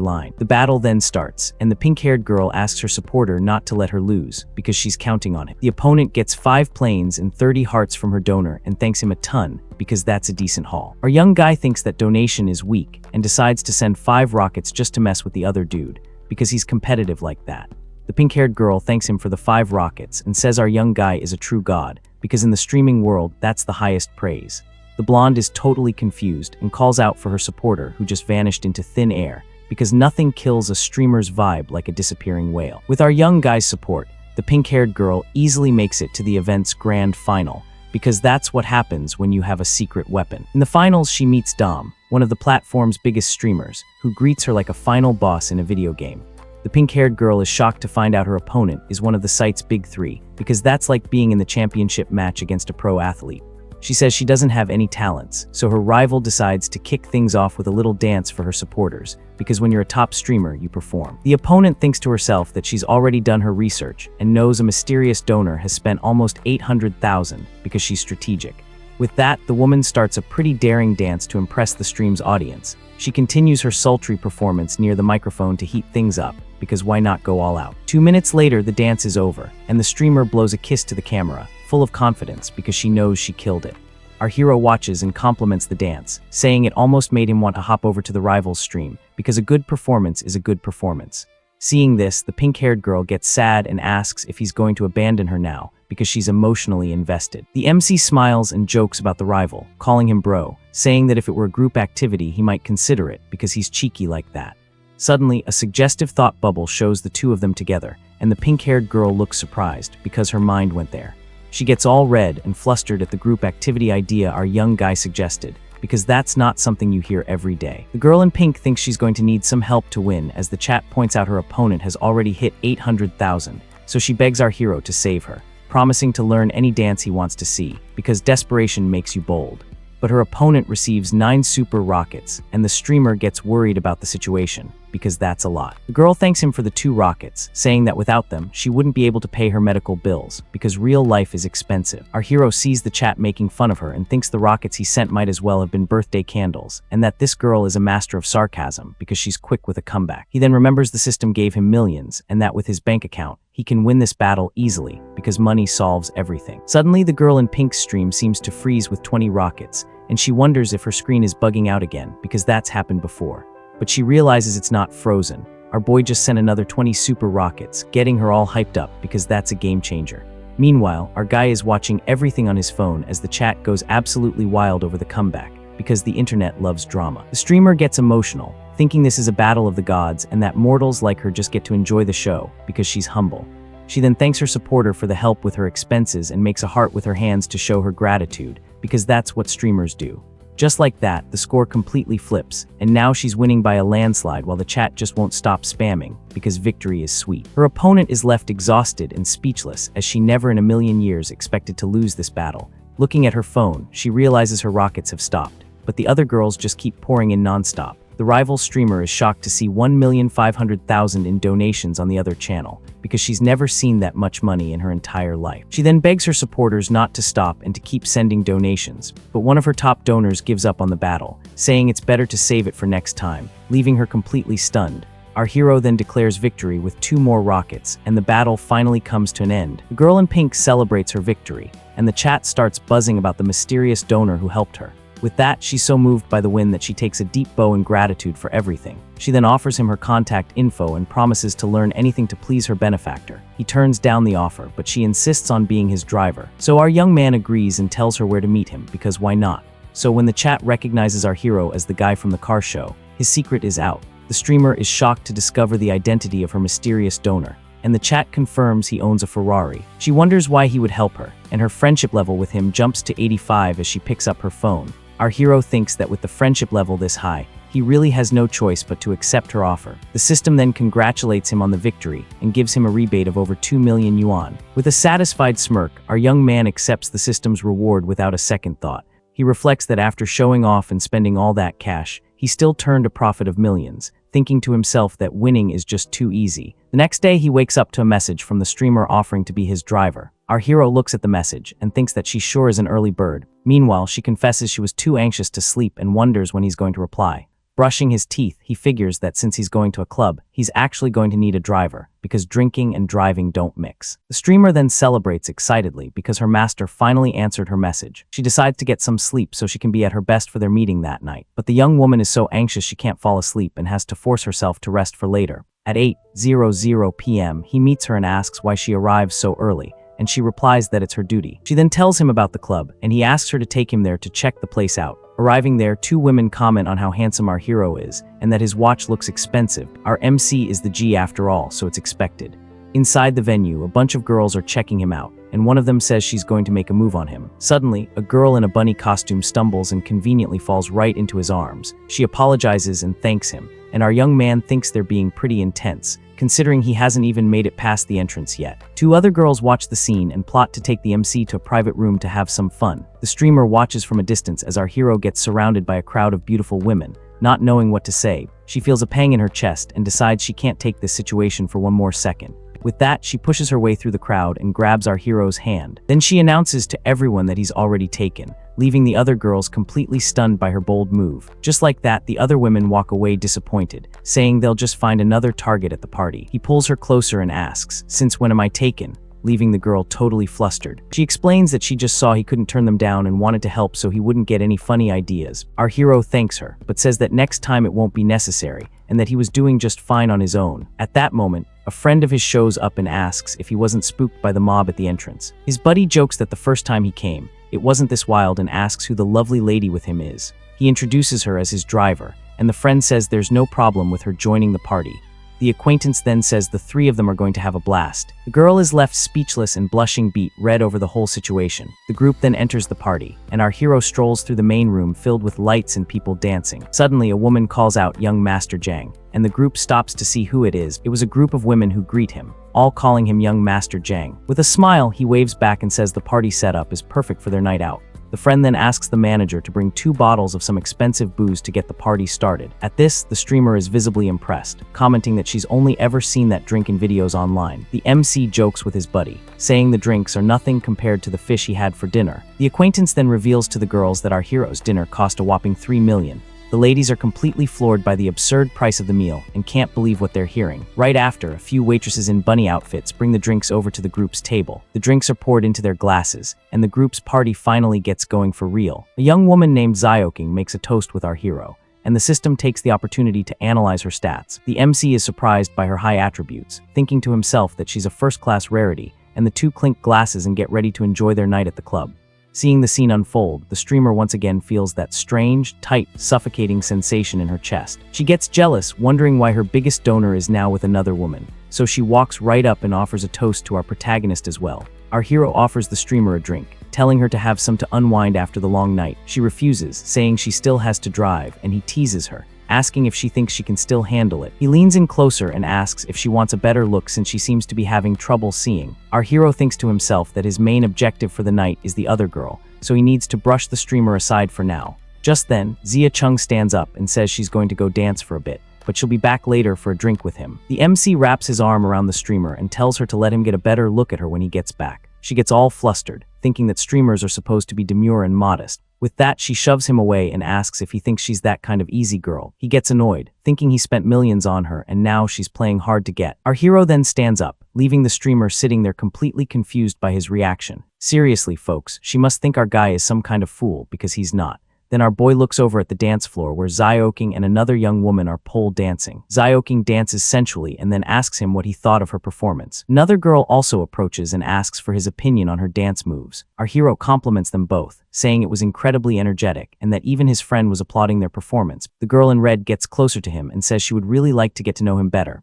line. The battle then starts, and the pink-haired girl asks her supporter not to let her lose, because she's counting on it. The opponent gets 5 planes and 30 hearts from her donor and thanks him a ton, because that's a decent haul. Our young guy thinks that donation is weak, and decides to send 5 rockets just to mess with the other dude, because he's competitive like that. The pink-haired girl thanks him for the 5 rockets and says our young guy is a true god, because in the streaming world, that's the highest praise. The blonde is totally confused and calls out for her supporter who just vanished into thin air, because nothing kills a streamer's vibe like a disappearing whale. With our young guy's support, the pink-haired girl easily makes it to the event's grand final, because that's what happens when you have a secret weapon. In the finals, she meets Dom, one of the platform's biggest streamers, who greets her like a final boss in a video game. The pink-haired girl is shocked to find out her opponent is one of the site's big 3, because that's like being in the championship match against a pro athlete. She says she doesn't have any talents, so her rival decides to kick things off with a little dance for her supporters, because when you're a top streamer, you perform. The opponent thinks to herself that she's already done her research and knows a mysterious donor has spent almost 800,000 because she's strategic. With that, the woman starts a pretty daring dance to impress the stream's audience. She continues her sultry performance near the microphone to heat things up, because why not go all out? 2 minutes later, the dance is over, and the streamer blows a kiss to the camera, full of confidence because she knows she killed it. Our hero watches and compliments the dance, saying it almost made him want to hop over to the rival's stream, because a good performance is a good performance. Seeing this, the pink-haired girl gets sad and asks if he's going to abandon her now, because she's emotionally invested. The MC smiles and jokes about the rival, calling him bro, saying that if it were a group activity, he might consider it, because he's cheeky like that. Suddenly, a suggestive thought bubble shows the two of them together, and the pink-haired girl looks surprised, because her mind went there. She gets all red and flustered at the group activity idea our young guy suggested, because that's not something you hear every day. The girl in pink thinks she's going to need some help to win, as the chat points out her opponent has already hit 800,000, so she begs our hero to save her, promising to learn any dance he wants to see, because desperation makes you bold. But her opponent receives 9 super rockets, and the streamer gets worried about the situation, because that's a lot. The girl thanks him for the 2 rockets, saying that without them, she wouldn't be able to pay her medical bills, because real life is expensive. Our hero sees the chat making fun of her and thinks the rockets he sent might as well have been birthday candles, and that this girl is a master of sarcasm, because she's quick with a comeback. He then remembers the system gave him millions, and that with his bank account, he can win this battle easily, because money solves everything. Suddenly, the girl in pink's stream seems to freeze with 20 rockets, and she wonders if her screen is bugging out again, because that's happened before. But she realizes it's not frozen. Our boy just sent another 20 super rockets, getting her all hyped up, because that's a game changer. Meanwhile, our guy is watching everything on his phone as the chat goes absolutely wild over the comeback, because the internet loves drama. The streamer gets emotional, thinking this is a battle of the gods and that mortals like her just get to enjoy the show, because she's humble. She then thanks her supporter for the help with her expenses and makes a heart with her hands to show her gratitude, because that's what streamers do. Just like that, the score completely flips, and now she's winning by a landslide while the chat just won't stop spamming, because victory is sweet. Her opponent is left exhausted and speechless, as she never in a million years expected to lose this battle. Looking at her phone, she realizes her rockets have stopped, but the other girls just keep pouring in nonstop. The rival streamer is shocked to see 1,500,000 in donations on the other channel, because she's never seen that much money in her entire life. She then begs her supporters not to stop and to keep sending donations, but one of her top donors gives up on the battle, saying it's better to save it for next time, leaving her completely stunned. Our hero then declares victory with 2 more rockets, and the battle finally comes to an end. The girl in pink celebrates her victory, and the chat starts buzzing about the mysterious donor who helped her. With that, she's so moved by the win that she takes a deep bow in gratitude for everything. She then offers him her contact info and promises to learn anything to please her benefactor. He turns down the offer, but she insists on being his driver. So our young man agrees and tells her where to meet him, because why not? So when the chat recognizes our hero as the guy from the car show, his secret is out. The streamer is shocked to discover the identity of her mysterious donor, and the chat confirms he owns a Ferrari. She wonders why he would help her, and her friendship level with him jumps to 85 as she picks up her phone. Our hero thinks that with the friendship level this high, he really has no choice but to accept her offer. The system then congratulates him on the victory and gives him a rebate of over 2 million yuan. With a satisfied smirk, our young man accepts the system's reward without a second thought. He reflects that after showing off and spending all that cash, he still turned a profit of millions, thinking to himself that winning is just too easy. The next day, he wakes up to a message from the streamer offering to be his driver. Our hero looks at the message and thinks that she sure is an early bird. Meanwhile, she confesses she was too anxious to sleep and wonders when he's going to reply. Brushing his teeth, he figures that since he's going to a club, he's actually going to need a driver, because drinking and driving don't mix. The streamer then celebrates excitedly because her master finally answered her message. She decides to get some sleep so she can be at her best for their meeting that night. But the young woman is so anxious she can't fall asleep and has to force herself to rest for later. At 8:00 p.m., he meets her and asks why she arrives so early, and she replies that it's her duty. She then tells him about the club, and he asks her to take him there to check the place out. Arriving there, two women comment on how handsome our hero is, and that his watch looks expensive. Our MC is the G after all, so it's expected. Inside the venue, a bunch of girls are checking him out, and one of them says she's going to make a move on him. Suddenly, a girl in a bunny costume stumbles and conveniently falls right into his arms. She apologizes and thanks him, and our young man thinks they're being pretty intense, considering he hasn't even made it past the entrance yet. Two other girls watch the scene and plot to take the MC to a private room to have some fun. The streamer watches from a distance as our hero gets surrounded by a crowd of beautiful women. Not knowing what to say, she feels a pang in her chest and decides she can't take this situation for one more second. With that, she pushes her way through the crowd and grabs our hero's hand. Then she announces to everyone that he's already taken, leaving the other girls completely stunned by her bold move. Just like that, the other women walk away disappointed, saying they'll just find another target at the party. He pulls her closer and asks, "Since when am I taken?" leaving the girl totally flustered. She explains that she just saw he couldn't turn them down and wanted to help so he wouldn't get any funny ideas. Our hero thanks her, but says that next time it won't be necessary, and that he was doing just fine on his own. At that moment, a friend of his shows up and asks if he wasn't spooked by the mob at the entrance. His buddy jokes that the first time he came, it wasn't this wild and asks who the lovely lady with him is. He introduces her as his driver, and the friend says there's no problem with her joining the party. The acquaintance then says the three of them are going to have a blast. The girl is left speechless and blushing beet red over the whole situation. The group then enters the party, and our hero strolls through the main room filled with lights and people dancing. Suddenly, a woman calls out young Master Zhang, and the group stops to see who it is. It was a group of women who greet him, all calling him young Master Zhang. With a smile, he waves back and says the party setup is perfect for their night out. The friend then asks the manager to bring 2 bottles of some expensive booze to get the party started. At this, the streamer is visibly impressed, commenting that she's only ever seen that drink in videos online. The MC jokes with his buddy, saying the drinks are nothing compared to the fish he had for dinner. The acquaintance then reveals to the girls that our hero's dinner cost a whopping 3 million. The ladies are completely floored by the absurd price of the meal and can't believe what they're hearing. Right after, a few waitresses in bunny outfits bring the drinks over to the group's table. The drinks are poured into their glasses, and the group's party finally gets going for real. A young woman named Zioking makes a toast with our hero, and the system takes the opportunity to analyze her stats. The MC is surprised by her high attributes, thinking to himself that she's a first-class rarity, and the two clink glasses and get ready to enjoy their night at the club. Seeing the scene unfold, the streamer once again feels that strange, tight, suffocating sensation in her chest. She gets jealous, wondering why her biggest donor is now with another woman, so she walks right up and offers a toast to our protagonist as well. Our hero offers the streamer a drink, telling her to have some to unwind after the long night. She refuses, saying she still has to drive, and he teases her, asking if she thinks she can still handle it. He leans in closer and asks if she wants a better look since she seems to be having trouble seeing. Our hero thinks to himself that his main objective for the night is the other girl, so he needs to brush the streamer aside for now. Just then, Zia Chung stands up and says she's going to go dance for a bit, but she'll be back later for a drink with him. The MC wraps his arm around the streamer and tells her to let him get a better look at her when he gets back. She gets all flustered, thinking that streamers are supposed to be demure and modest. With that, she shoves him away and asks if he thinks she's that kind of easy girl. He gets annoyed, thinking he spent millions on her and now she's playing hard to get. Our hero then stands up, leaving the streamer sitting there completely confused by his reaction. Seriously, folks, she must think our guy is some kind of fool because he's not. Then our boy looks over at the dance floor where Zioking and another young woman are pole dancing. Zioking dances sensually and then asks him what he thought of her performance. Another girl also approaches and asks for his opinion on her dance moves. Our hero compliments them both, saying it was incredibly energetic and that even his friend was applauding their performance. The girl in red gets closer to him and says she would really like to get to know him better.